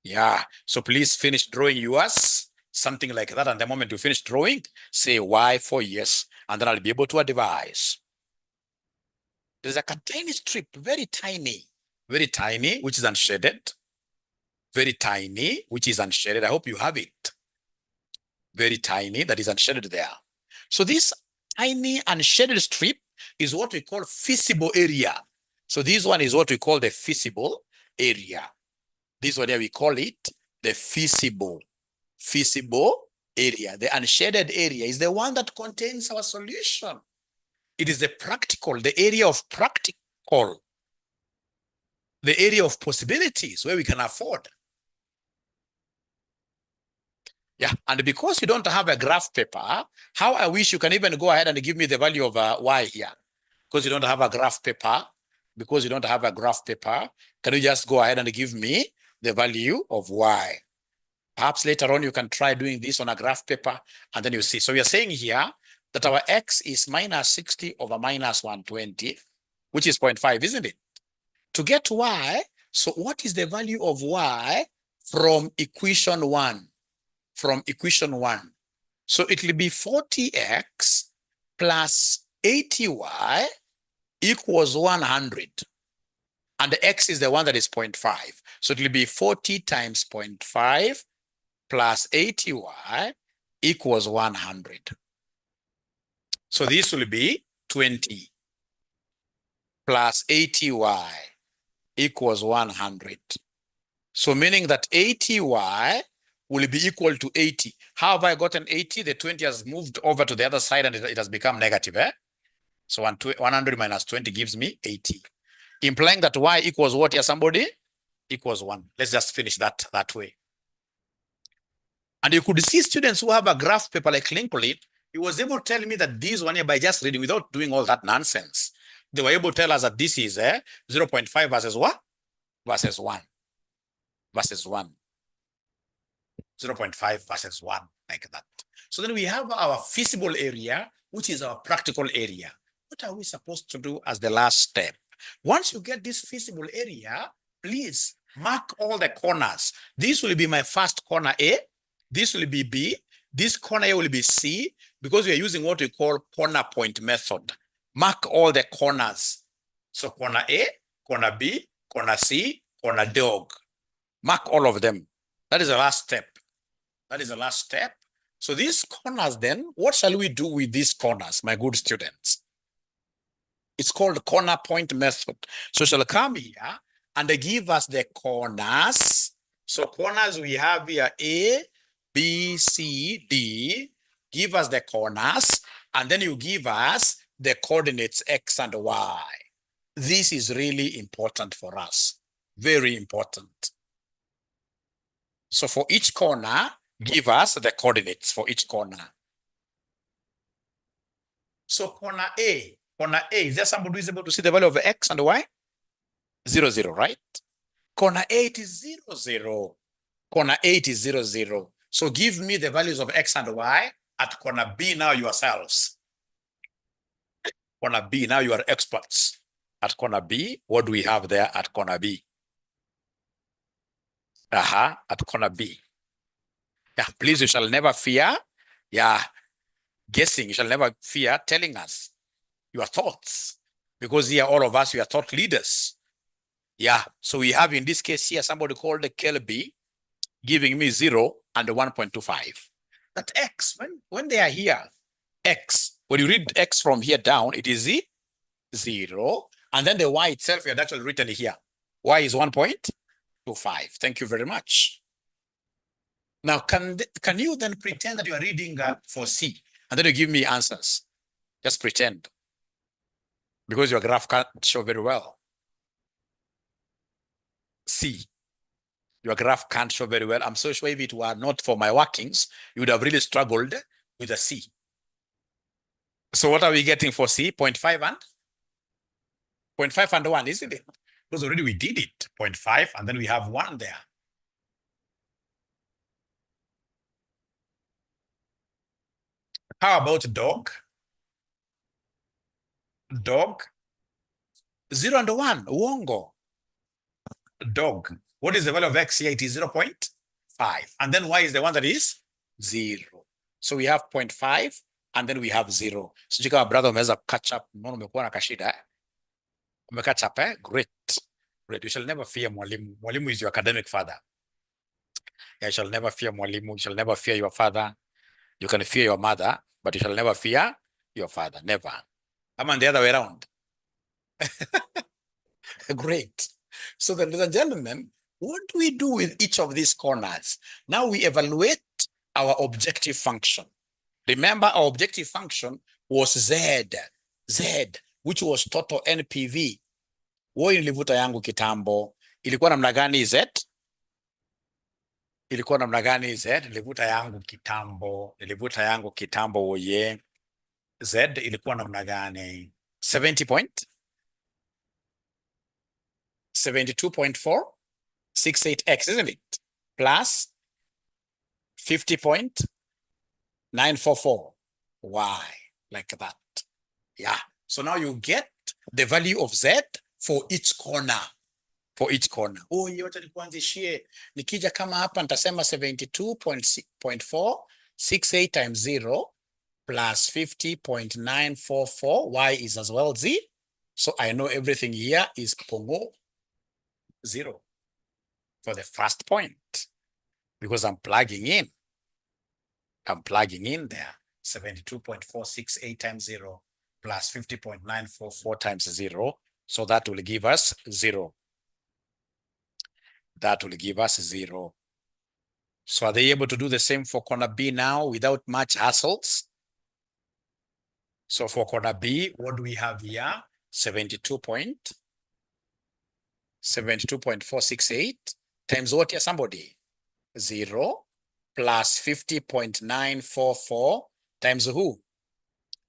Yeah, so please finish drawing yours, something like that. And the moment you finish drawing, say y for yes, and then I'll be able to advise. There's like a tiny strip, very tiny, which is unshaded. Very tiny, which is unshaded. I hope you have it. Very tiny, that is unshaded there. So this tiny unshaded strip is what we call feasible area. So this one is what we call the feasible area. This one here, we call it the feasible area. The unshaded area is the one that contains our solution. It is the practical, the area of practical, the area of possibilities where we can afford. Yeah, and because you don't have a graph paper, how I wish you can even go ahead and give me the value of y here. Because you don't have a graph paper, can you just go ahead and give me the value of y? Perhaps later on you can try doing this on a graph paper and then you see. So we are saying here that our x is minus 60 over minus 120, which is 0.5, isn't it? To get y, so what is the value of y from equation 1? From equation 1. So it will be 40x plus 80y equals 100. And the x is the one that is 0.5. So it will be 40 times 0.5 plus 80y equals 100. So this will be 20 plus 80y equals 100. So meaning that 80y will be equal to 80. How have I gotten 80? The 20 has moved over to the other side and it has become negative. So 100 minus 20 gives me 80. Implying that y equals what here, somebody? Equals 1. Let's just finish that way. And you could see students who have a graph paper like Lincoln, he was able to tell me that this one here, by just reading without doing all that nonsense, they were able to tell us that this is 0.5 versus what? Versus 1. Versus 1. 0.5 versus 1, like that. So then we have our feasible area, which is our practical area. What are we supposed to do as the last step? Once you get this feasible area, please mark all the corners. This will be my first corner A. This will be B. This corner A will be C, because we are using what we call corner point method. Mark all the corners. So corner A, corner B, corner C, corner dog. Mark all of them. That is the last step. That is the last step. So these corners then, what shall we do with these corners, my good students? It's called corner point method. So shall come here and they give us the corners. So corners we have here A, B, C, D. Give us the corners, and then you give us the coordinates X and Y. This is really important for us. Very important. So for each corner, give us the coordinates for each corner. So corner A, is there somebody who is able to see the value of X and Y? 0, 0, right? Corner A, it is 0, 0. Corner A, it is 0, 0. So give me the values of X and Y at corner B now yourselves. Corner B, now you are experts. At corner B, what do we have there at corner B? At corner B. Yeah, please, you shall never fear. Yeah, guessing. You shall never fear telling us your thoughts, because here all of us, we are thought leaders. Yeah, so we have in this case here somebody called Kelby giving me 0 and 1.25. That X, when they are here, X, when you read X from here down, it is 0. And then the Y itself, we had actually written here. Y is 1.25. Thank you very much. Now, can you then pretend that you are reading for C, and then you give me answers? Just pretend, because your graph can't show very well. C, your graph can't show very well. I'm so sure if it were not for my workings, you would have really struggled with a C. So what are we getting for C? 0.5 and 0.5 and 1, isn't it? Because already we did it. 0.5, and then we have 1 there. How about dog? Dog. 0 and 1. Uongo. Dog. What is the value of X here? It is 0.5. And then Y is the one that is 0. So we have 0.5 and then we have 0. So you got brother umeweza catch up. Mbona umekuwa na kashida? Catch up, eh? Great. Great. You shall never fear mwalimu. Mwalimu is your academic father. You shall never fear mwalimu. You shall never fear your father. You can fear your mother, but you shall never fear your father. Never. I'm on the other way around. Great. So then, ladies and gentlemen, what do we do with each of these corners? Now we evaluate our objective function. Remember, our objective function was Z, which was total NPV. Woi nilivuta yangu kitambo. Ilikuwa namna gani Z? ilikuwa namna gani Z? Nilivuta yangu kitambo oye. Z ilikuwa namna gani? 72.468x, isn't it? Plus 50.944 y, like that. Yeah. So now you get the value of Z for each corner. For each corner. Oh, yote nikuanzishie. Nikija kama hapa nitasema 72.468 times 0 plus 50.944. Y is as well Z. So I know everything here is Pongo 0 for the first point because I'm plugging in. I'm plugging in there. 72.468 times 0 plus 50.944 times 0. So that will give us 0. That will give us 0. So are they able to do the same for corner B now without much hassles? So for corner B, what do we have here? 72.468 times what here, somebody? 0 plus 50.944 times who?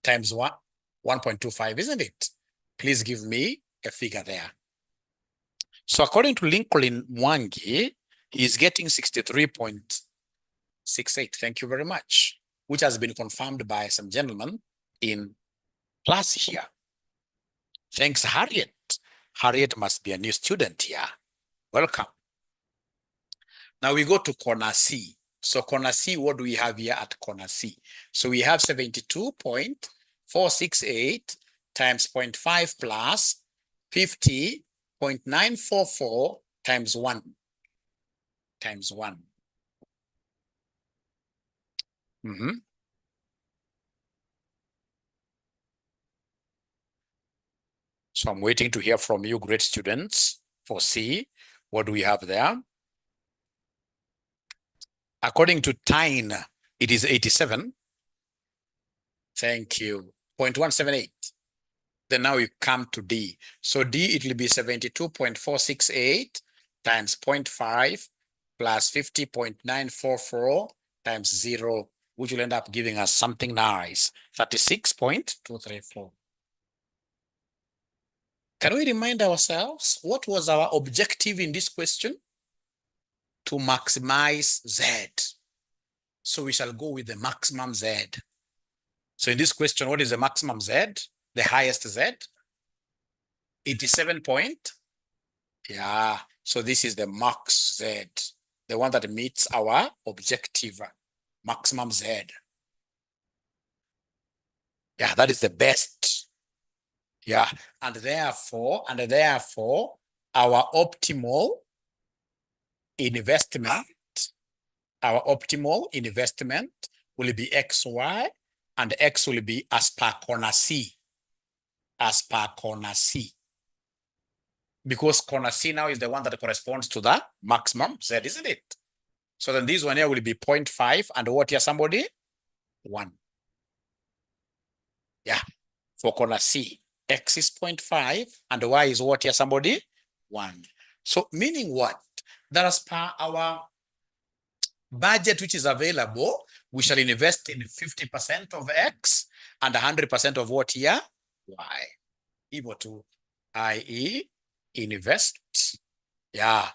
Times 1.25, isn't it? Please give me a figure there. So according to Lincoln Mwangi, he is getting 63.68. Thank you very much, which has been confirmed by some gentlemen in class here. Thanks, Harriet. Harriet must be a new student here. Welcome. Now we go to corner C. So corner C, what do we have here at corner C? So we have 72.468 times 0.5 plus 50.944 times 1. Times 1. So I'm waiting to hear from you, great students. For C, what do we have there? According to Tyne, it is 87. Thank you. 0.178. Then now we come to D. So D, it will be 72.468 times 0.5 plus 50.944 times 0, which will end up giving us something nice, 36.234. Can we remind ourselves what was our objective in this question? To maximize Z. So we shall go with the maximum Z. So in this question, what is the maximum Z? The highest Z? 87 point. Yeah. So this is the max Z, the one that meets our objective, maximum Z. Yeah, that is the best. Yeah. And therefore, our optimal investment will be XY, and X will be as per corner C. As per corner C. Because corner C now is the one that corresponds to the maximum Z, isn't it? So then this one here will be 0.5, and what here, somebody? 1. Yeah. For corner C, X is 0.5, and Y is what here, somebody? 1. So meaning what? That as per our budget which is available, we shall invest in 50% of X and 100% of what here? Y. Equal to, i.e. invest, yeah,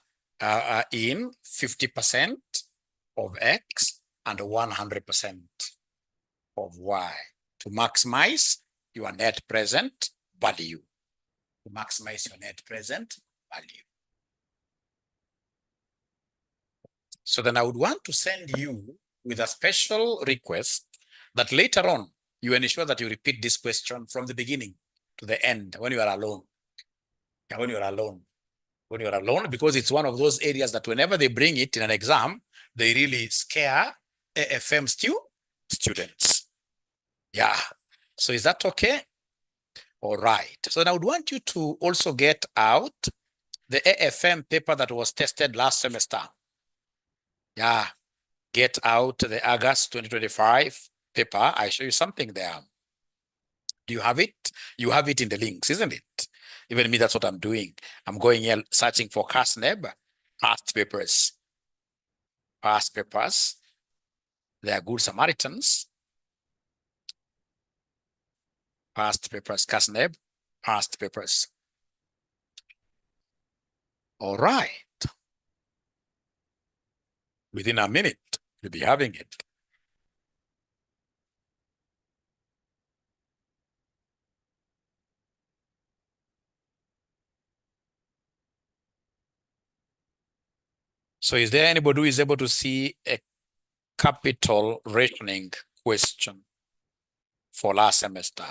in 50% of X and 100% of Y to maximize your net present value. To maximize your net present value. So then I would want to send you with a special request that later on, you ensure that you repeat this question from the beginning to the end when you are alone. Yeah, when you are alone. When you are alone, because it's one of those areas that whenever they bring it in an exam, they really scare AFM students. Yeah. So is that okay? All right. So then I would want you to also get out the AFM paper that was tested last semester. Yeah. Get out the August 2025 paper. I show you something there. Do you have it? You have it in the links, isn't it? Even me, that's what I'm doing. I'm going here searching for CASNEB past papers. past papers. They are good Samaritans. Past papers, Kasneb, past papers. All right. Within a minute, you'll be having it. So is there anybody who is able to see a capital rationing question for last semester?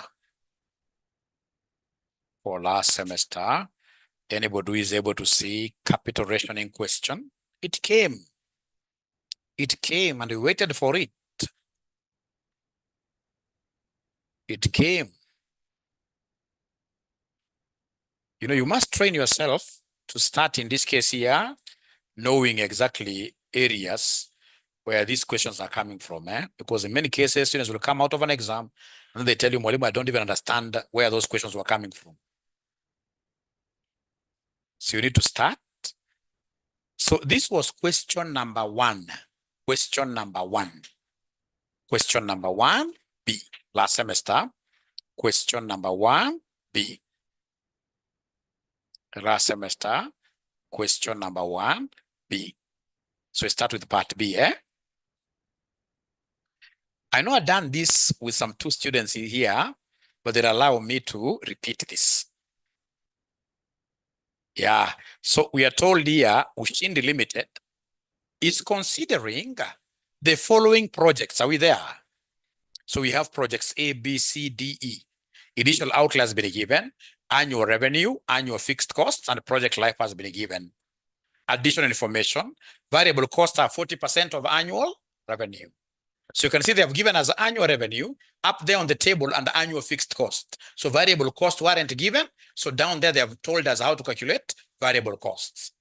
For last semester, anybody who is able to see capital rationing question? It came. It came and we waited for it. It came. You know, you must train yourself to start in this case here, knowing exactly areas where these questions are coming from, because in many cases, students will come out of an exam and they tell you, Mwalimu, I don't even understand where those questions were coming from. So you need to start. So this was question number 1. Question number 1. Question number 1B last semester. Question number 1B. Last semester. Question number 1B. So we start with part B, I know I've done this with some 2 students here, but they allow me to repeat this. Yeah, so we are told here, Ushindi Limited is considering the following projects. Are we there? So we have projects A, B, C, D, E. Initial outlay has been given, annual revenue, annual fixed costs, and project life has been given. Additional information, variable costs are 40% of annual revenue. So you can see they have given us annual revenue up there on the table and annual fixed cost. So variable costs weren't given. So down there, they have told us how to calculate variable costs.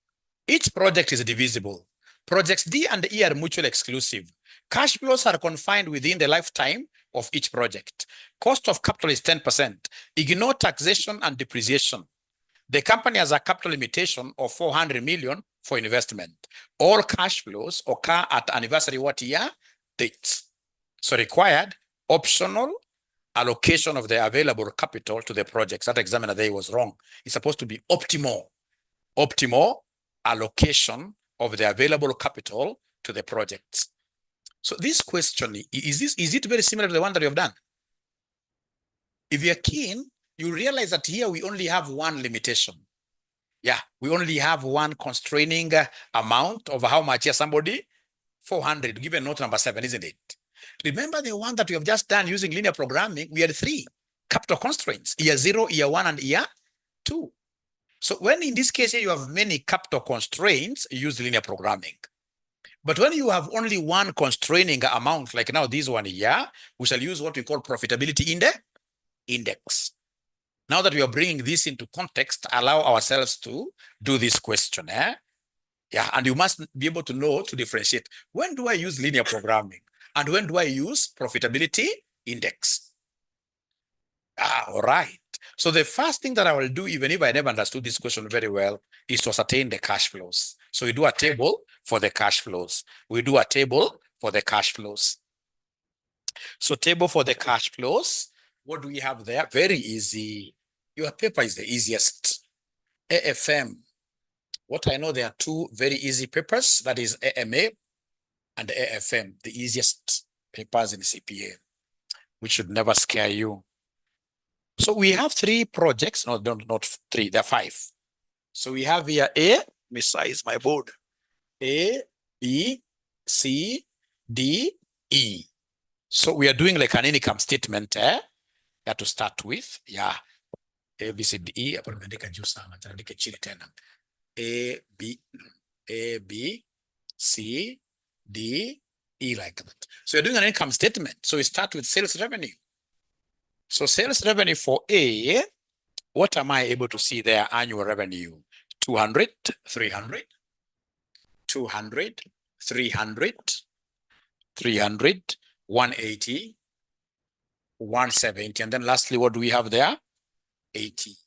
Each project is divisible. Projects D and E are mutually exclusive. Cash flows are confined within the lifetime of each project. Cost of capital is 10%. Ignore taxation and depreciation. The company has a capital limitation of 400 million for investment. All cash flows occur at anniversary what year? Dates. So required optional allocation of the available capital to the projects. That examiner there was wrong. It's supposed to be optimal allocation of the available capital to the projects. So this question, is it very similar to the one that we have done? If you're keen, you realize that here we only have one limitation. Yeah, we only have one constraining amount of how much here somebody 400, given note number 7, isn't it? Remember the one that we have just done using linear programming, we had 3 capital constraints, year 0, year 1, and year 2. So when in this case, you have many capital constraints, you use linear programming. But when you have only one constraining amount, like now this one here, we shall use what we call profitability index. Now that we are bringing this into context, allow ourselves to do this question. Yeah, and you must be able to know to differentiate. When do I use linear programming? And when do I use profitability index? All right. So the first thing that I will do, even if I never understood this question very well, is to ascertain the cash flows. So we do a table for the cash flows. We do a table for the cash flows. So table for the cash flows. What do we have there? Very easy. Your paper is the easiest. AFM. What I know, there are 2 very easy papers. That is AMA and AFM, the easiest papers in CPA, which should never scare you. So we have 3 projects. No, not 3, there are 5. So we have here A, let me size my board. A, B, C, D, E. So we are doing like an income statement to start with. Yeah. A, B, C, D, E. A, B, C, D, E, like that. So you're doing an income statement. So we start with sales revenue. So sales revenue for A, what am I able to see there? Annual revenue, 200, 300, 200, 300, 300, 180, 170. And then lastly, what do we have there? 80,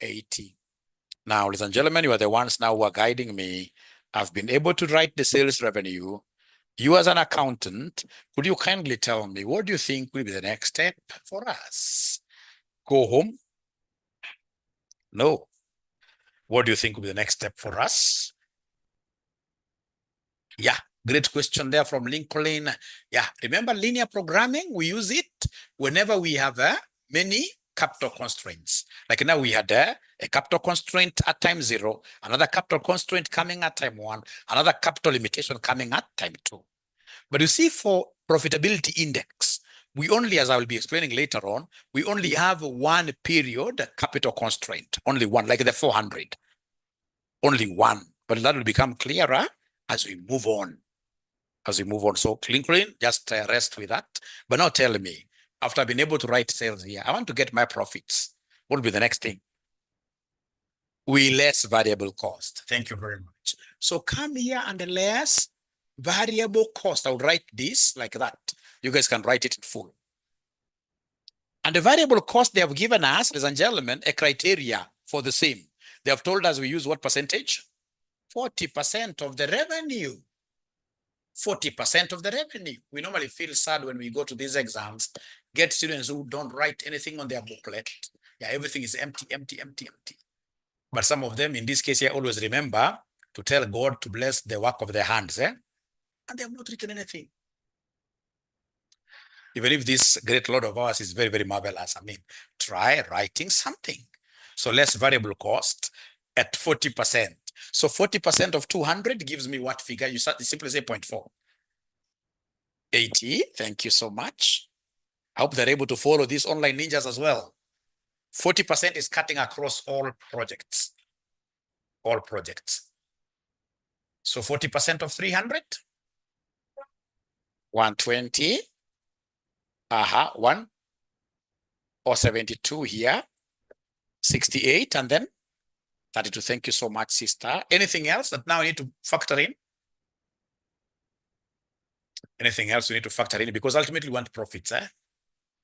80. Now, ladies and gentlemen, you are the ones now who are guiding me I've been able to write the sales revenue. You as an accountant, could you kindly tell me, what do you think will be the next step for us? Go home? No. What do you think will be the next step for us? Yeah, great question there from Lincoln. Yeah, remember linear programming? We use it whenever we have many capital constraints. Like now we had a capital constraint at time 0, another capital constraint coming at time 1, another capital limitation coming at time 2. But you see, for profitability index, we only, as I will be explaining later on, we only have one period capital constraint, only one, like the 400, only one. But that will become clearer as we move on. So Lincoln, just rest with that. But now tell me, after I've been able to write sales here, I want to get my profits. What will be the next thing? We less variable cost. Thank you very much. So come here and less variable cost. I'll write this like that. You guys can write it in full. And the variable cost they have given us, ladies and gentlemen, a criteria for the same. They have told us we use what percentage? 40% of the revenue. 40% of the revenue. We normally feel sad when we go to these exams, get students who don't write anything on their booklet. Yeah, everything is empty, empty, empty, empty. But some of them, in this case here, always remember to tell God to bless the work of their hands. And they have not written anything. Even if this great Lord of ours is very, very marvelous, I mean, try writing something. So less variable cost at 40%. So 40% of 200 gives me what figure? You simply say 0.4. 80. Thank you so much. I hope they're able to follow these online ninjas as well. 40% is cutting across all projects. All projects. So 40% of 300? 120. 1 or 72 here. 68 and then 32. Thank you so much, sister. Anything else that now we need to factor in? Anything else we need to factor in? Because ultimately we want profits.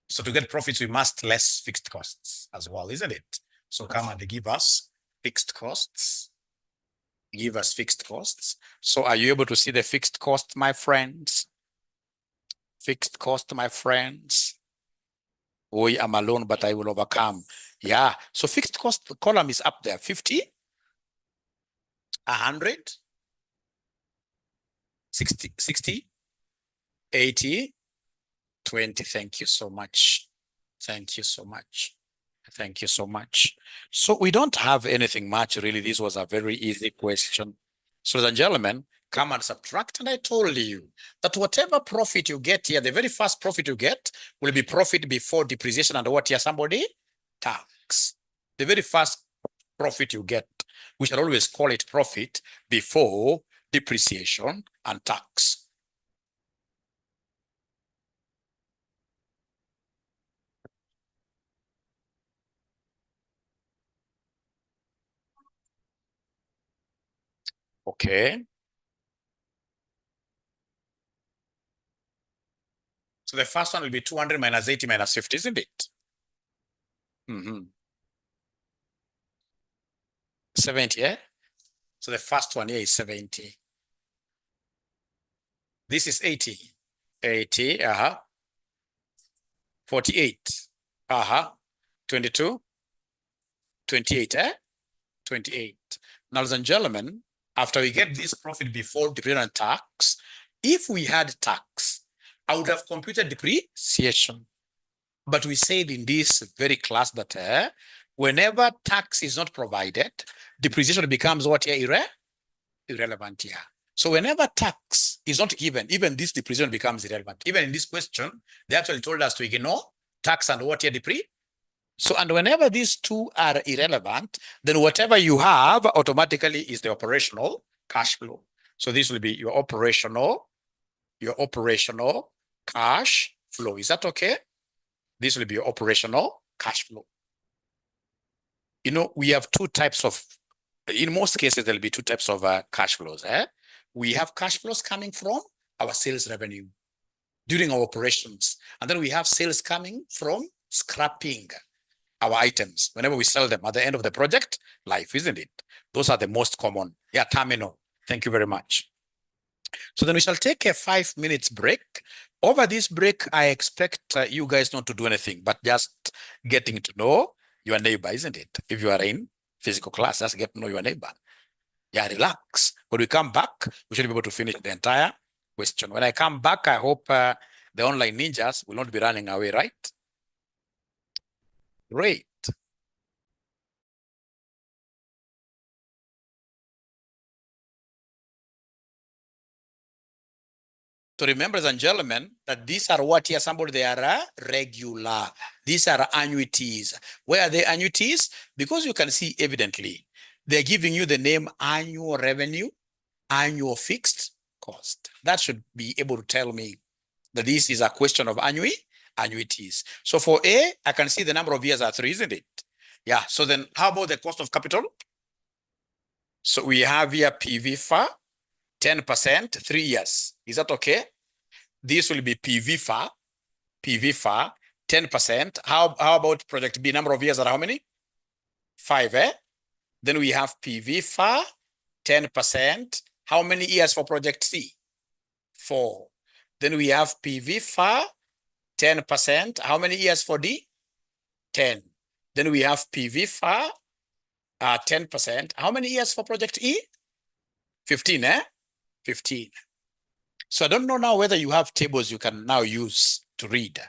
So to get profits, we must less fixed costs as well, isn't it? So come and give us fixed costs. Give us fixed costs. So are you able to see the fixed cost, my friends? Fixed cost, my friends. I am alone, but I will overcome. Yeah. So fixed cost column is up there. 50, 100, 60, 80, 20. Thank you so much. Thank you so much. Thank you so much. So we don't have anything much, really. This was a very easy question. So, ladies and gentlemen, come and subtract. And I told you that whatever profit you get here, the very first profit you get will be profit before depreciation and what here, somebody? Tax. The very first profit you get, we shall always call it profit before depreciation and tax. Okay. So the first one will be 200 minus 80 minus 50, isn't it? 70, eh? So the first one here is 70. This is 80. 80, 48, 22, 28, 28. Now, ladies and gentlemen, after we get this profit before depreciation and tax, if we had tax, I would have computed depreciation. But we said in this very class that whenever tax is not provided, depreciation becomes what here? Irrelevant here. So whenever tax is not given, even this depreciation becomes irrelevant. Even in this question, they actually told us to ignore tax and what here depreciation. So, and whenever these two are irrelevant, then whatever you have automatically is the operational cash flow. So this will be your operational cash flow. Is that okay? This will be your operational cash flow. You know, we have two types of, in most cases, there'll be two types of cash flows. We have cash flows coming from our sales revenue during our operations. And then we have sales coming from scrapping our items whenever we sell them at the end of the project life, isn't it? Those are the most common. Yeah, terminal Thank you very much. So then we shall take a 5 minutes break. Over this break, I expect you guys not to do anything, but just getting to know your neighbor, isn't it? If you are in physical class, just get to know your neighbor. Yeah, relax. When we come back, we should be able to finish the entire question. When I come back, I hope the online ninjas will not be running away, right? Great. So remember, ladies and gentlemen, that these are what here, somebody, they are regular. These are annuities. Where are the annuities? Because you can see evidently, they're giving you the name annual revenue, annual fixed cost. That should be able to tell me that this is a question of annuities. So for A, I can see the number of years are 3, isn't it? Yeah, so then how about the cost of capital? So we have here PV for 10%, 3 years. Is that okay? This will be PV for 10%. How about project B? Number of years are how many? 5, eh? Then we have PV for 10%. How many years for project C? 4. Then we have PV for 10%. How many years for D? 10. Then we have PV for 10%. How many years for project E? 15, eh? 15. So I don't know now whether you have tables you can now use to read.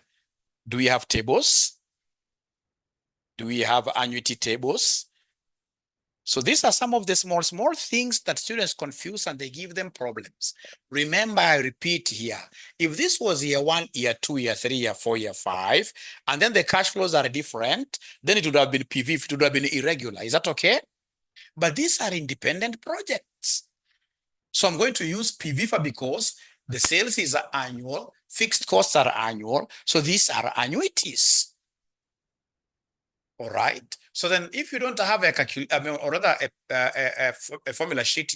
Do we have tables? Do we have annuity tables? So these are some of the small things that students confuse and they give them problems. Remember, I repeat here, if this was year 1, year 2, year 3, year 4, year 5, and then the cash flows are different, then it would have been PV, it would have been irregular. Is that okay? But these are independent projects. So I'm going to use PV because the sales is annual, fixed costs are annual, so these are annuities. All right. So then if you don't have a formula sheet,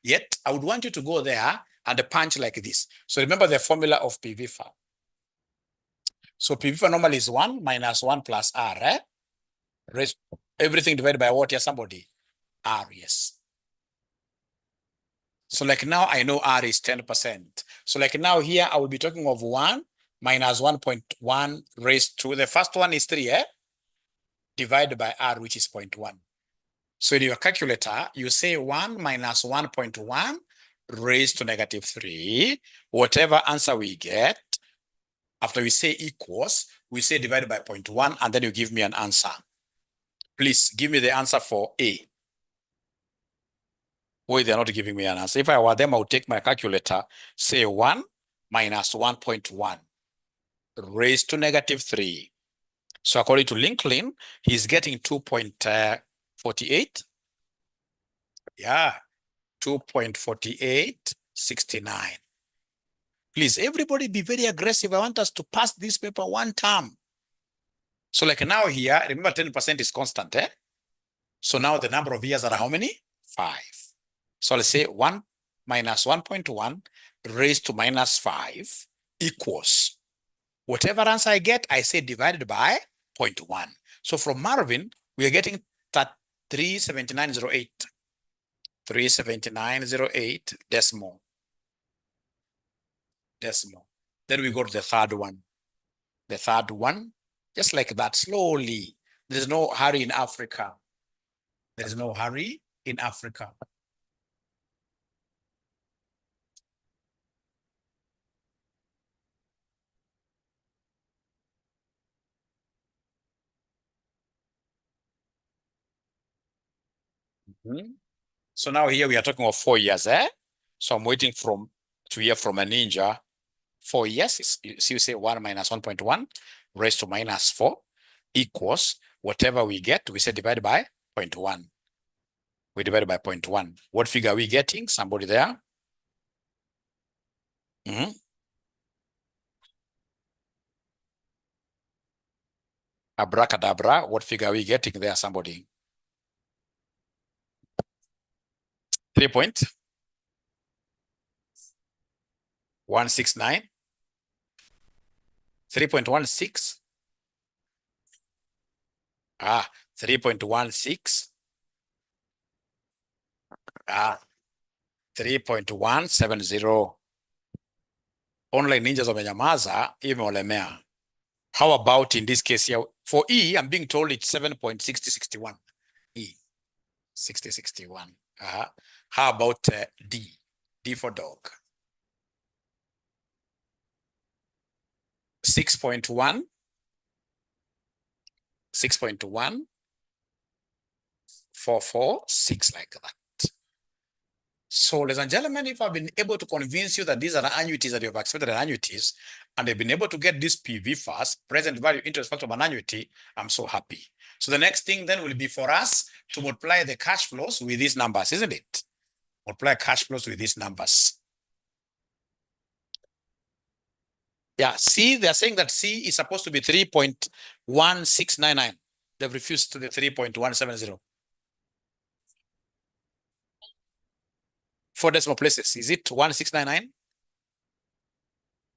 yet I would want you to go there and punch like this. So remember the formula of PV. So PV normally is 1 minus 1 plus R, eh? Everything divided by what here, somebody? R, yes. So like now I know R is 10%. So like now here I will be talking of 1 minus 1.1 raised to, the first one is 3, eh? Divided by R, which is 0.1. So in your calculator, you say 1 minus 1.1 raised to negative 3. Whatever answer we get, after we say equals, we say divided by 0.1, and then you give me an answer. Please give me the answer for A. Wait, they're not giving me an answer. If I were them, I would take my calculator, say 1 minus 1.1 raised to negative 3. So according to Lincoln, he's getting 2.48. Yeah, 2.4869. Please, everybody be very aggressive. I want us to pass this paper one term. So like now here, remember 10% is constant, eh? So now the number of years are how many? 5. So let's say 1 minus 1.1 raised to minus 5 equals, whatever answer I get, I say divided by 0.1. So from Marvin, we are getting 379.08. 379.08 decimal. Then we go to the third one. The third one, just like that, slowly. There's no hurry in Africa. There's no hurry in Africa. So now here we are talking of 4 years, eh? So I'm waiting to hear from a ninja. 4 years, you say 1 minus 1.1 raised to minus 4 equals whatever we get, we say divided by 0.1. We divide by 0.1. What figure are we getting? Somebody there? Abracadabra, what figure are we getting there, somebody? 3.169. 3.16. 3.16. 3.170. Online ninjas wamenyamaza, hii imeolemea. How about in this case here? For E, I'm being told it's 7.6061. E, 6061. How about D? D for dog. 6.1. 6.1. 446, like that. So, ladies and gentlemen, if I've been able to convince you that these are annuities, that you have accepted as annuities, and they've been able to get this PV first, present value interest factor of an annuity, I'm so happy. So the next thing then will be for us to multiply the cash flows with these numbers, isn't it? Multiply cash flows with these numbers. Yeah, C, they're saying that C is supposed to be 3.1699. They've refused to the 3.170. 4 decimal places. Is it 1699?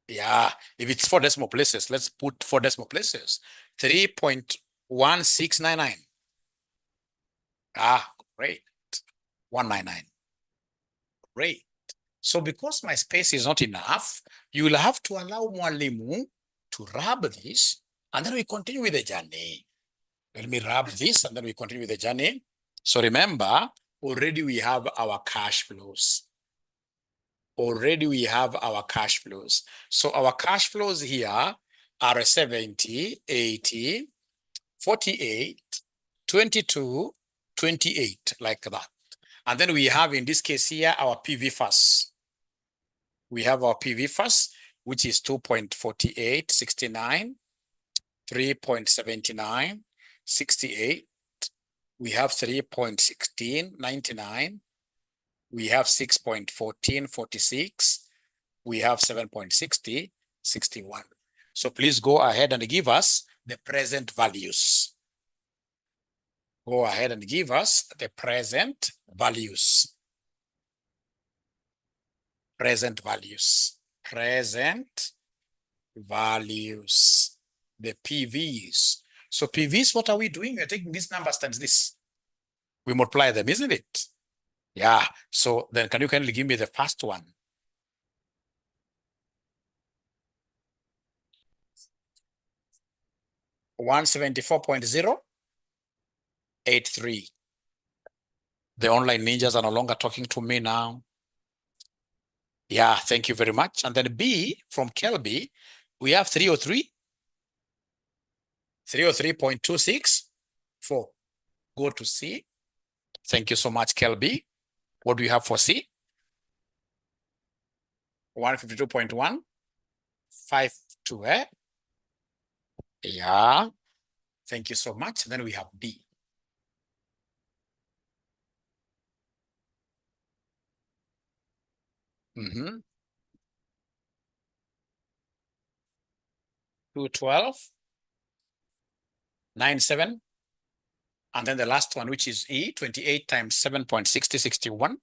Yeah, if it's 4 decimal places, let's put 4 decimal places. 3.1699. Ah, great. 199. Great. So because my space is not enough, you will have to allow Mwalimu to rub this, and then we continue with the journey. Let me rub this, and then we continue with the journey. So remember, already we have our cash flows. Already we have our cash flows. So our cash flows here are 70, 80, 48, 22, 28, like that. And then we have, in this case here, our PV first. We have our PV first, which is 2.4869, 3.79, 68. We have 3.1699. We have 6.1446. We have 7.60, 61. So please go ahead and give us the present values. Go ahead and give us the present values. Present values. Present values. The PVs. So PVs, what are we doing? We're taking these numbers times this. We multiply them, isn't it? Yeah. So then can you kindly give me the first one? $174.083. The online ninjas are no longer talking to me now. Yeah, thank you very much. And then B from Kelby, we have 303. 303.264. Go to C. Thank you so much, Kelby. What do you have for C? 152.152, eh? Yeah. Thank you so much. Then we have D. Mm-hmm. 212.97. And then the last one, which is E, 28 times 7.6061.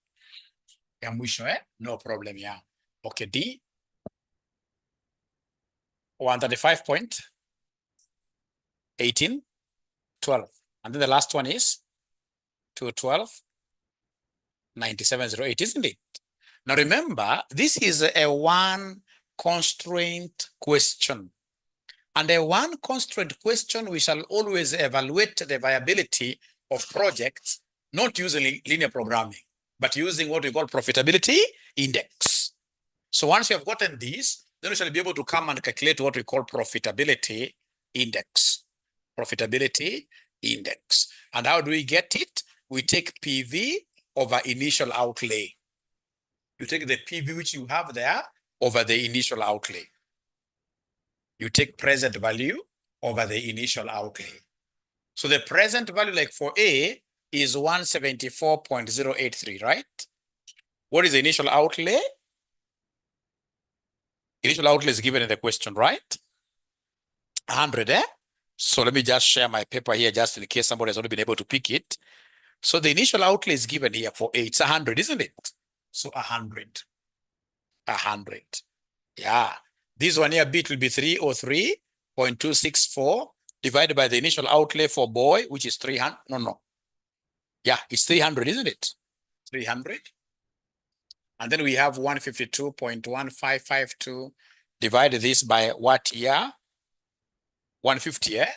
Ya mwisho, eh? No problem, yeah. Okay, D. 135.18, 12. And then the last one is 212.9708, isn't it? Now remember, this is a one constraint question. And a one constraint question, we shall always evaluate the viability of projects, not using linear programming, but using what we call profitability index. So once you have gotten these, then we shall be able to come and calculate what we call profitability index. Profitability index. And how do we get it? We take PV over initial outlay. You take the PV which you have there over the initial outlay. You take present value over the initial outlay. So the present value, like for A, is 174.083, right? What is the initial outlay? Initial outlay is given in the question, right? 100, eh? So let me just share my paper here just in case somebody has not been able to pick it. So the initial outlay is given here for A. It's 100, isn't it? So 100. 100. Yeah. This one here, B, will be 303.264 divided by the initial outlay for boy, which is 300. No. Yeah, it's 300, isn't it? 300. And then we have 152.1552. Divide this by what year? 150, eh?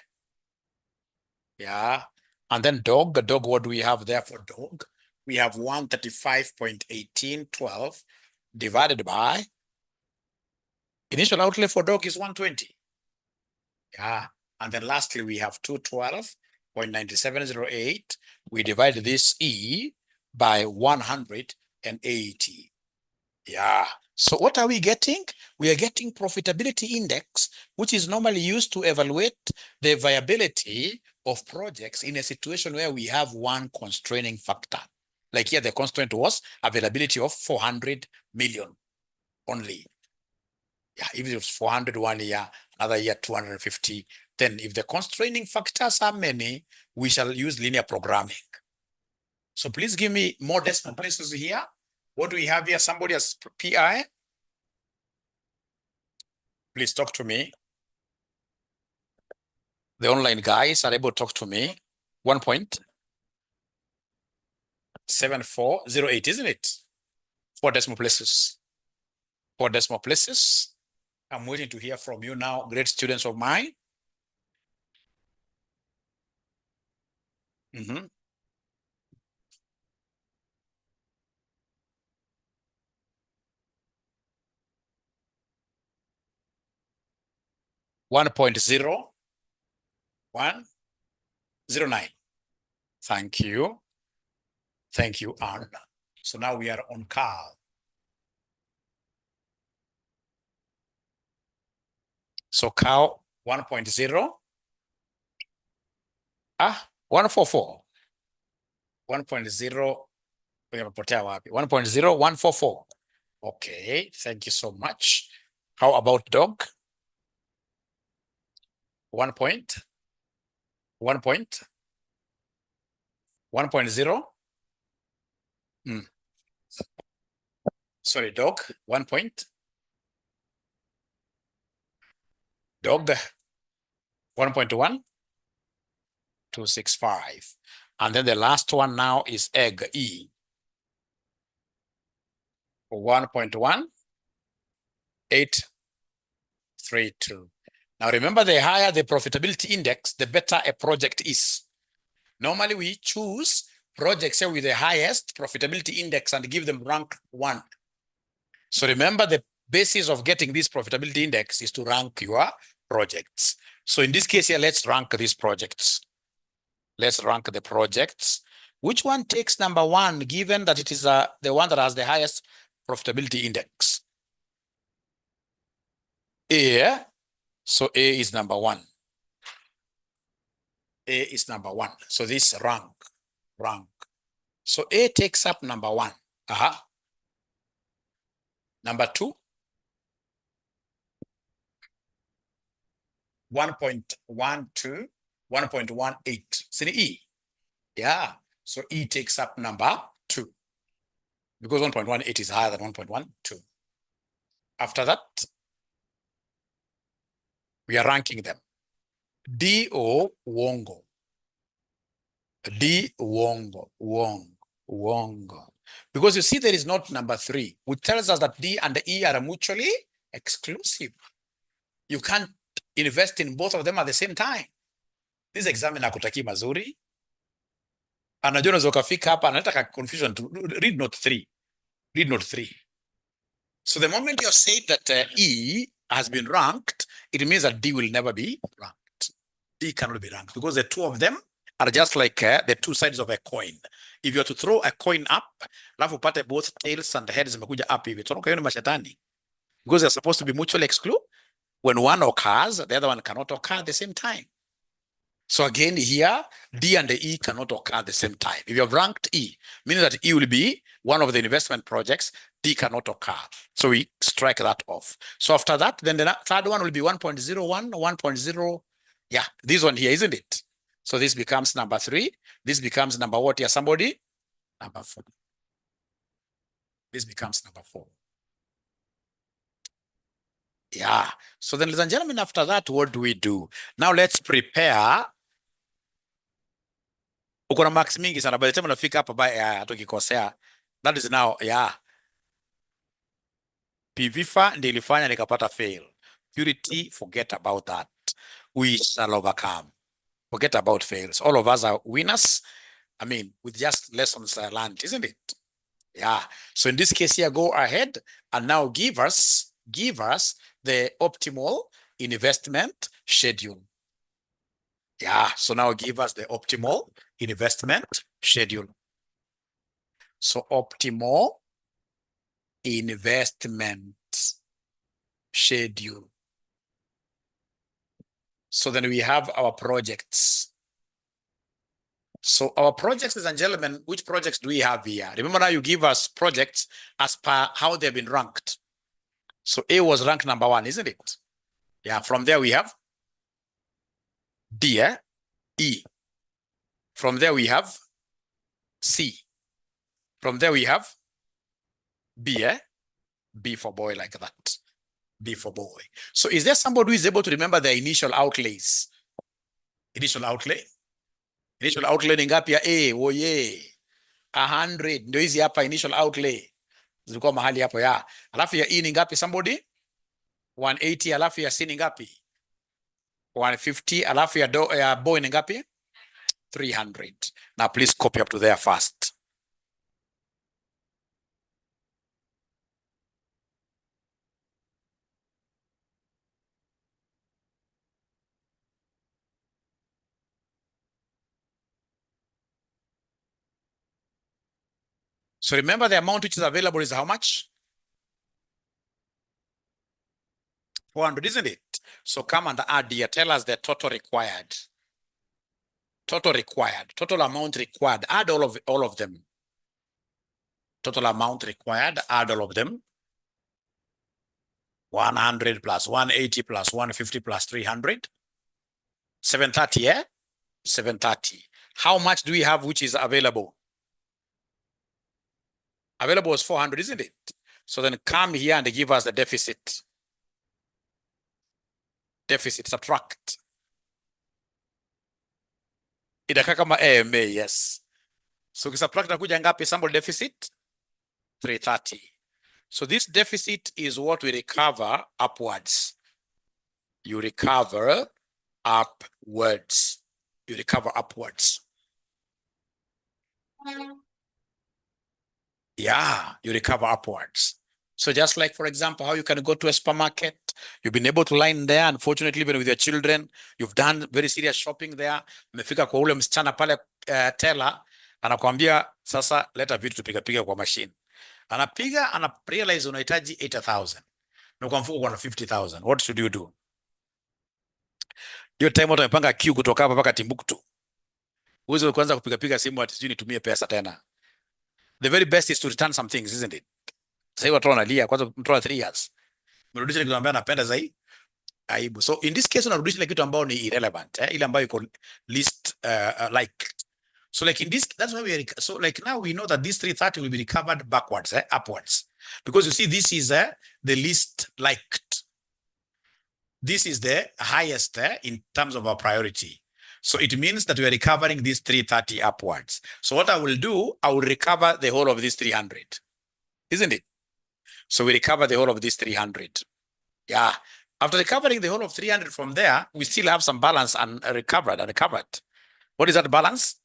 Yeah. And then dog, what do we have there for dog? We have 135.1812 divided by initial outlay for dog is 120. Yeah. And then lastly, we have 212.9708. We divide this E by 180. Yeah. So what are we getting? We are getting profitability index, which is normally used to evaluate the viability of projects in a situation where we have one constraining factor. Like here, the constraint was availability of 400 million only. Yeah, if it was 400 one year, another year 250, then if the constraining factors are many, we shall use linear programming. So please give me more decimal places here. What do we have here? Somebody has PI? Please talk to me. The online guys are able to talk to me. 1.7408, isn't it? 4 decimal places. 4 decimal places. I'm waiting to hear from you now, great students of mine. 1.0109. Thank you. Thank you, Anna. So now we are on Carl. So Carl 1.0. 144. 1.0. 1.0144. Okay, thank you so much. How about dog? 1.0. Sorry, dog. 1 point. Dog. 1.1. 265. And then the last one now is egg E. 1.1. 832. Now remember, the higher the profitability index, the better a project is. Normally we choose projects with the highest profitability index and give them rank 1. So remember, the basis of getting this profitability index is to rank your projects. So in this case here, let's rank these projects. Let's rank the projects. Which one takes number 1, given that it is the one that has the highest profitability index? A. So A is number 1. A is number 1. So this rank. So A takes up number 1. Number 2, 1.12, 1.18. See E. Yeah. So E takes up number 2 because 1.18 is higher than 1.12. After that, we are ranking them. D O Wongo. D Wongo. Wongo. Because you see, there is not number 3, which tells us that D and E are mutually exclusive. You can't invest in both of them at the same time. This examiner hakutaki mazuri. Anajua unaweza ukafika hapa anataka confusion to read note 3. Read note 3. So the moment you're saying that E has been ranked, it means that D will never be ranked. D cannot be ranked because the two of them are just like the two sides of a coin. If you are to throw a coin up, alafu upate both tails and heads zimekuja up hivi, tunaona hiyo ni mashetani. Because they're supposed to be mutually exclusive. When one occurs, the other one cannot occur at the same time. So again here, D and the E cannot occur at the same time. If you have ranked E, meaning that E will be one of the investment projects, D cannot occur. So we strike that off. So after that, then the third one will be 1.01, 1.0. Yeah, this one here, isn't it? So this becomes number 3. This becomes number what here, somebody? Number 4. This becomes number 4. Yeah. So then, ladies and gentlemen, after that, what do we do? Now let's prepare. Uko na marks mingi sana. By the time unafika hapa tukikosea, that is now, yeah. PVFA ndio ilifanya nikapata fail. Purity, forget about that. We shall overcome. Forget about fails. All of us are winners. I mean, with just lessons learned, isn't it? Yeah. So in this case here, go ahead and now give us the optimal investment schedule. Yeah. So now give us the optimal investment schedule. So optimal investment schedule. So then we have our projects. So our projects, ladies and gentlemen, which projects do we have here? Remember now you give us projects as per how they've been ranked. So A was ranked number 1, isn't it? Yeah, from there we have D, E. From there we have C. From there we have B, B for boy, like that. B for boy. So is there somebody who is able to remember their initial outlays? Initial outlay? Initial outlay ni ngapi ya A? Oh yeah. 100. Ndio hizi hapa initial outlay. Zilikuwa mahali hapo ya. Alafu ya E ni ngapi somebody? 180. Alafu ya C ni ngapi? 150. Alafu ya boy ni ngapi? 300. Now please copy up to there fast. So remember the amount which is available is how much? 400, isn't it? So come and add here. Tell us the total required. Total required. Total amount required. Add all of them. Total amount required. Add all of them. 100 plus 180 plus 150 plus 300. 730, yeah? 730. How much do we have which is available? Available is 400, isn't it? So then come here and give us the deficit. Deficit, subtract. Itakaa kama AMA, yes. So subtract nakuja ngapi sample deficit? 330. So this deficit is what we recover upwards. You recover upwards. You recover upwards. Yeah, you recover upwards. So just like, for example, how you can go to a supermarket, you've been able to line there, unfortunately, even with your children, you've done very serious shopping there, umefika kwa ule msichana pale teller, anakuambia sasa leta vitu tupiga kwa machine. Anapiga, realize unahitaji 80,000. Na kwa mfuko kuna 50,000. What should you do? Hiyo time watu wamepanga queue kutoka hapa mpaka Timbuktu. Uwezo kuanza kupiga simu ati sijui nitumie pesa tena. The very best is to return some things, isn't it? Sasa watu wanalia kwanza mtu wa 3 years. Mrudisha kitu ambacho anapenda zaidi. Aibu. So in this case unarudisha kitu ambao ni irrelevant, ile ambayo iko least like. So like in this, that's why we are, so like now we know that this 330 will be recovered backwards, upwards. Because you see this is the least liked. This is the highest in terms of our priority. So it means that we are recovering this 330 upwards. So what I will do, I will recover the whole of this 300. Isn't it? So we recover the whole of this 300. Yeah. After recovering the whole of 300 from there, we still have some balance and recovered. What is that balance?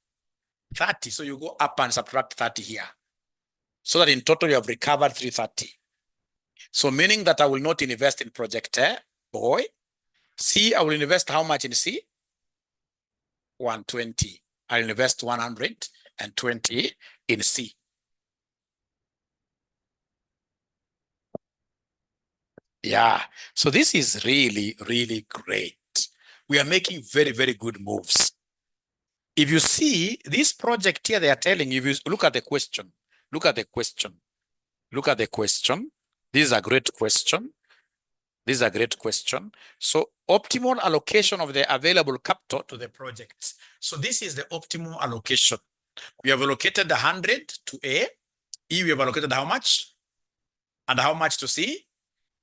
30. So you go up and subtract 30 here. So that in total you have recovered 330. So meaning that I will not invest in project boy. C, I will invest how much in C? 120. I'll invest 120 in C. Yeah. So this is really, really great. We are making very, very good moves. If you see this project here, they are telling you, if you look at the question, look at the question. This is a great question. This is a great question. So optimal allocation of the available capital to the projects. So this is the optimal allocation. We have allocated 100 to A. E, we have allocated how much? And how much to C?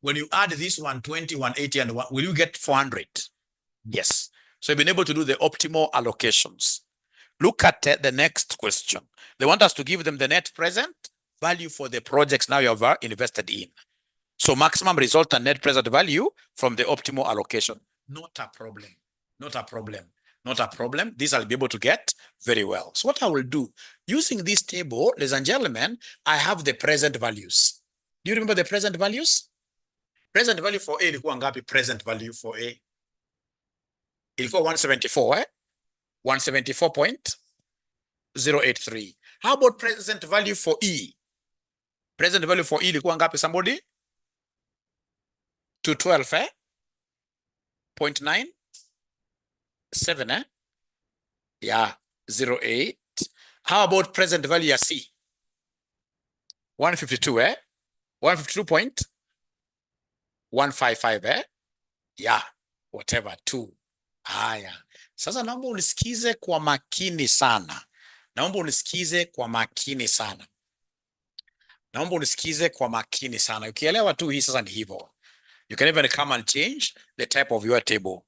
When you add this 120, 180, and will you get 400? Yes. So you've been able to do the optimal allocations. Look at the next question. They want us to give them the net present value for the projects now you have invested in. So maximum resultant net present value from the optimal allocation. Not a problem. Not a problem. Not a problem. This I'll be able to get very well. So what I will do, using this table, ladies and gentlemen, I have the present values. Do you remember the present values? Present value for A ilikuwa ngapi? Present value for A ilikuwa 174, 174.083. How about present value for E? Present value for E ilikuwa ngapi, somebody? 212, 0.97, yeah, 08. How about present value ya C? 152, 152.155, yeah, whatever, 2. Haya, sasa naomba unisikize kwa makini sana. Naomba unisikize kwa makini sana. Naomba unisikize kwa makini sana. Ukielewa tu hii sasa ni hivyo. You can even come and change the type of your table.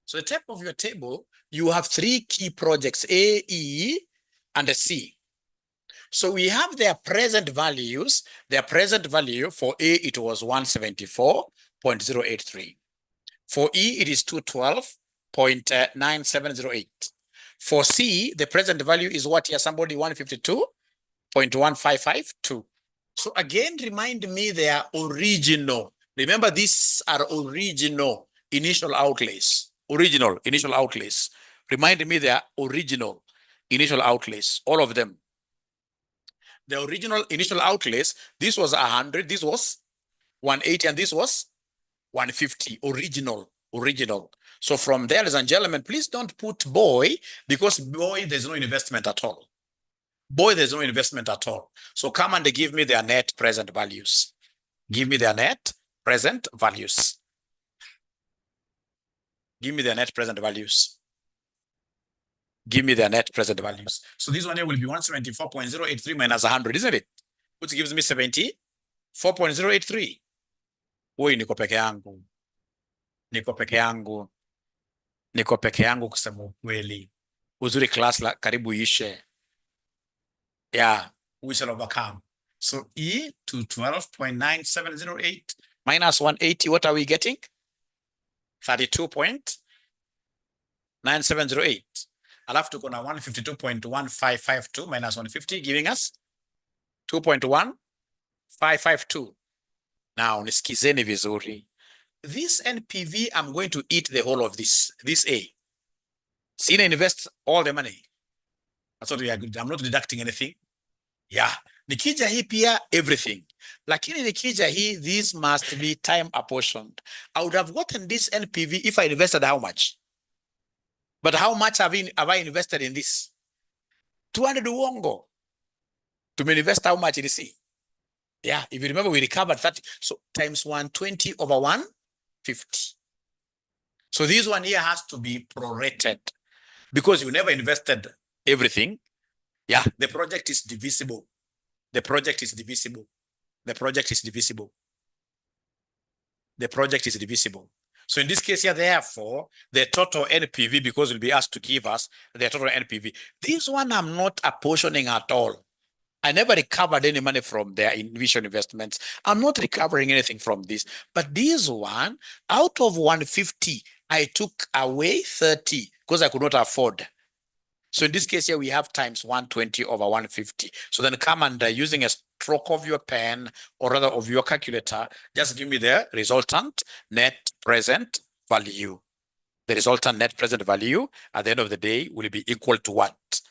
So the type of your table, you have 3 key projects, A, E, and C. So we have their present values. Their present value for A, it was 174.083. For E, it is 212.9708. For C, the present value is what here, somebody? 152.1552. So again, remind me they are original. Remember, these are original initial outlays. Original initial outlays. Remind me they are original initial outlays. All of them. The original initial outlays, this was 100, this was 180, and this was 150. Original. So from there, ladies and gentlemen, please don't put boy, because boy, there's no investment at all. Boy, there's no investment at all. So come and give me their net present values. Give me their net present values. Give me their net present values. Give me their net present values. So this one here will be 174.083 minus 100, isn't it? Which gives me 74.083. Oi, niko peke yangu. Niko peke yangu kusema ukweli. Uzuri class la karibu ishe. Yeah, we shall overcome. So E to 12.9708 minus 180, what are we getting? 32.9708. Alafu tuko na 152.1552 minus 150, giving us 2.1552. Now, nisikizeni vizuri. This NPV, I'm going to eat the whole of this A. Sina invest all the money. That's what we are good. I'm not deducting anything. Yeah. Nikija hii pia everything. Lakini nikija hii, this must be time apportioned. I would have gotten this NPV if I invested how much? But how much have I invested in this? 200 uongo. To invest how much in this? Yeah, if you remember, we recovered 30. So times 120 over 150. So this one here has to be prorated because you never invested everything. Yeah, the project is divisible. The project is divisible. The project is divisible. The project is divisible. So in this case here, therefore, the total NPV, because we'll be asked to give us the total NPV. This one I'm not apportioning at all. I never recovered any money from their initial investments. I'm not recovering anything from this. But this one, out of 150, I took away 30 because I could not afford. So in this case here, we have times 120 over 150. So then come and using a stroke of your pen, or rather of your calculator, just give me the resultant net present value. The resultant net present value at the end of the day will be equal to what?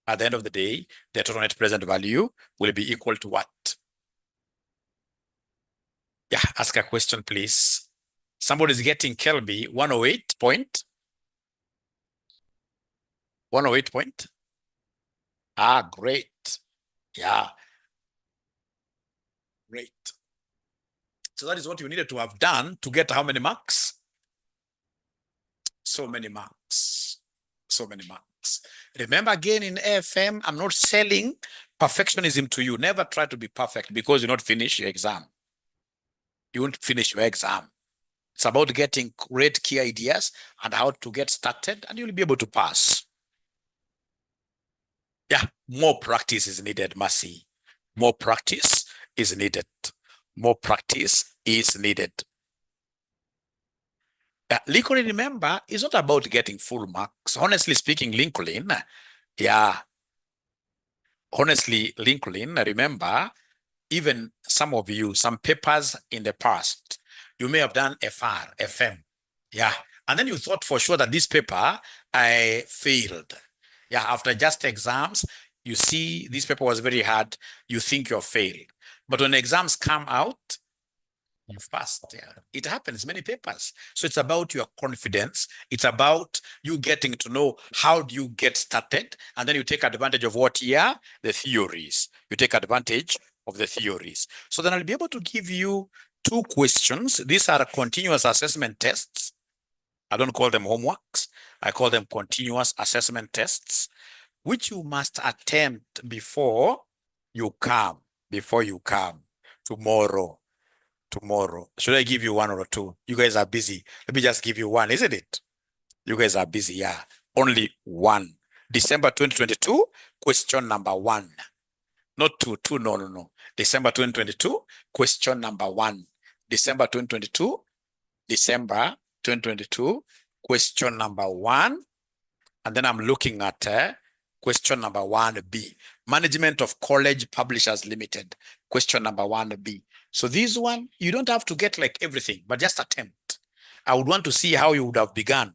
At the end of the day, the total net present value will be equal to what? Yeah, ask a question, please. Somebody's getting Kelby 108 point. 108 point. Ah, great. Yeah. Great. So that is what you needed to have done to get how many marks? So many marks. So many marks. Remember again, in AFM, I'm not selling perfectionism to you. Never try to be perfect because you not finish your exam. You won't finish your exam. It's about getting great key ideas and how to get started, and you'll be able to pass. Yeah, more practice is needed, Mercy. More practice is needed. More practice is needed. Lincoln, remember, is not about getting full marks. Honestly speaking, Lincoln, remember, even some of you, some papers in the past, you may have done FR, FM. Yeah. And then you thought for sure that this paper, I failed. Yeah. After just exams, you see this paper was very hard. You think you're failed. But when exams come out, you've passed. Yeah. It happens, many papers. So it's about your confidence. It's about you getting to know how do you get started. And then you take advantage of what? Yeah, the theories. You take advantage of the theories. So then I'll be able to give you 2 questions. These are continuous assessment tests. I don't call them homeworks. I call them continuous assessment tests, which you must attempt before you come tomorrow. Should I give you 1 or 2? You guys are busy. Let me just give you 1, isn't it? You guys are busy, yeah. Only 1. December 2022, question number 1. Not 2, no. December 2022, question number 1. December 2022, question number 1. And then I'm looking at question number 1B. Management of College Publishers Limited. Question number 1B. So this one, you don't have to get like everything, but just attempt. I would want to see how you would have begun.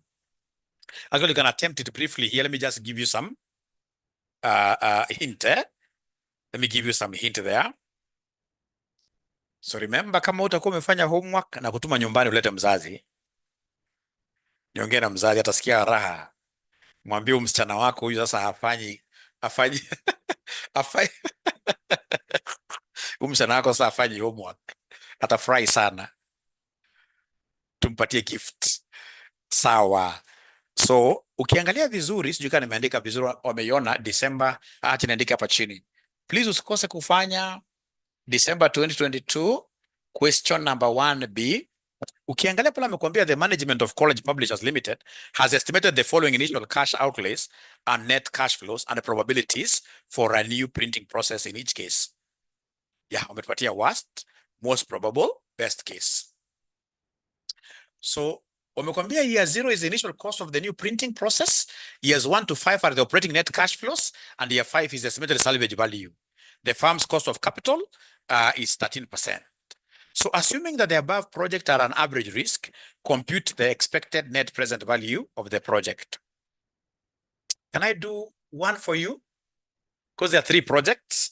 Actually, you can attempt it briefly here. Let me just give you some hint. Let me give you some hint there. So remember, kama utakuwa umefanya homework na kutuma nyumbani ulete mzazi. Niongee na mzazi atasikia raha. Mwambie msichana wako huyu sasa hafanyi msichana wako sasa hafanyi homework. Atafurahi sana. Tumpatie gift. Sawa. So ukiangalia vizuri, sijui kama nimeandika vizuri, wameiona December, acha niandike hapa chini. Please usikose kufanya December 2022 question number 1B. Ukiangalia pale amekuambia the management of College Publishers Limited has estimated the following initial cash outlays and net cash flows and probabilities for a new printing process in each case. Yeah, wametupatia worst, most probable, best case. So wamekwambia year 0 is the initial cost of the new printing process. Years 1 to 5 are the operating net cash flows, and year 5 is the estimated salvage value. The firm's cost of capital is 13%. So assuming that the above project are an average risk, compute the expected net present value of the project. Can I do one for you? Because there are 3 projects.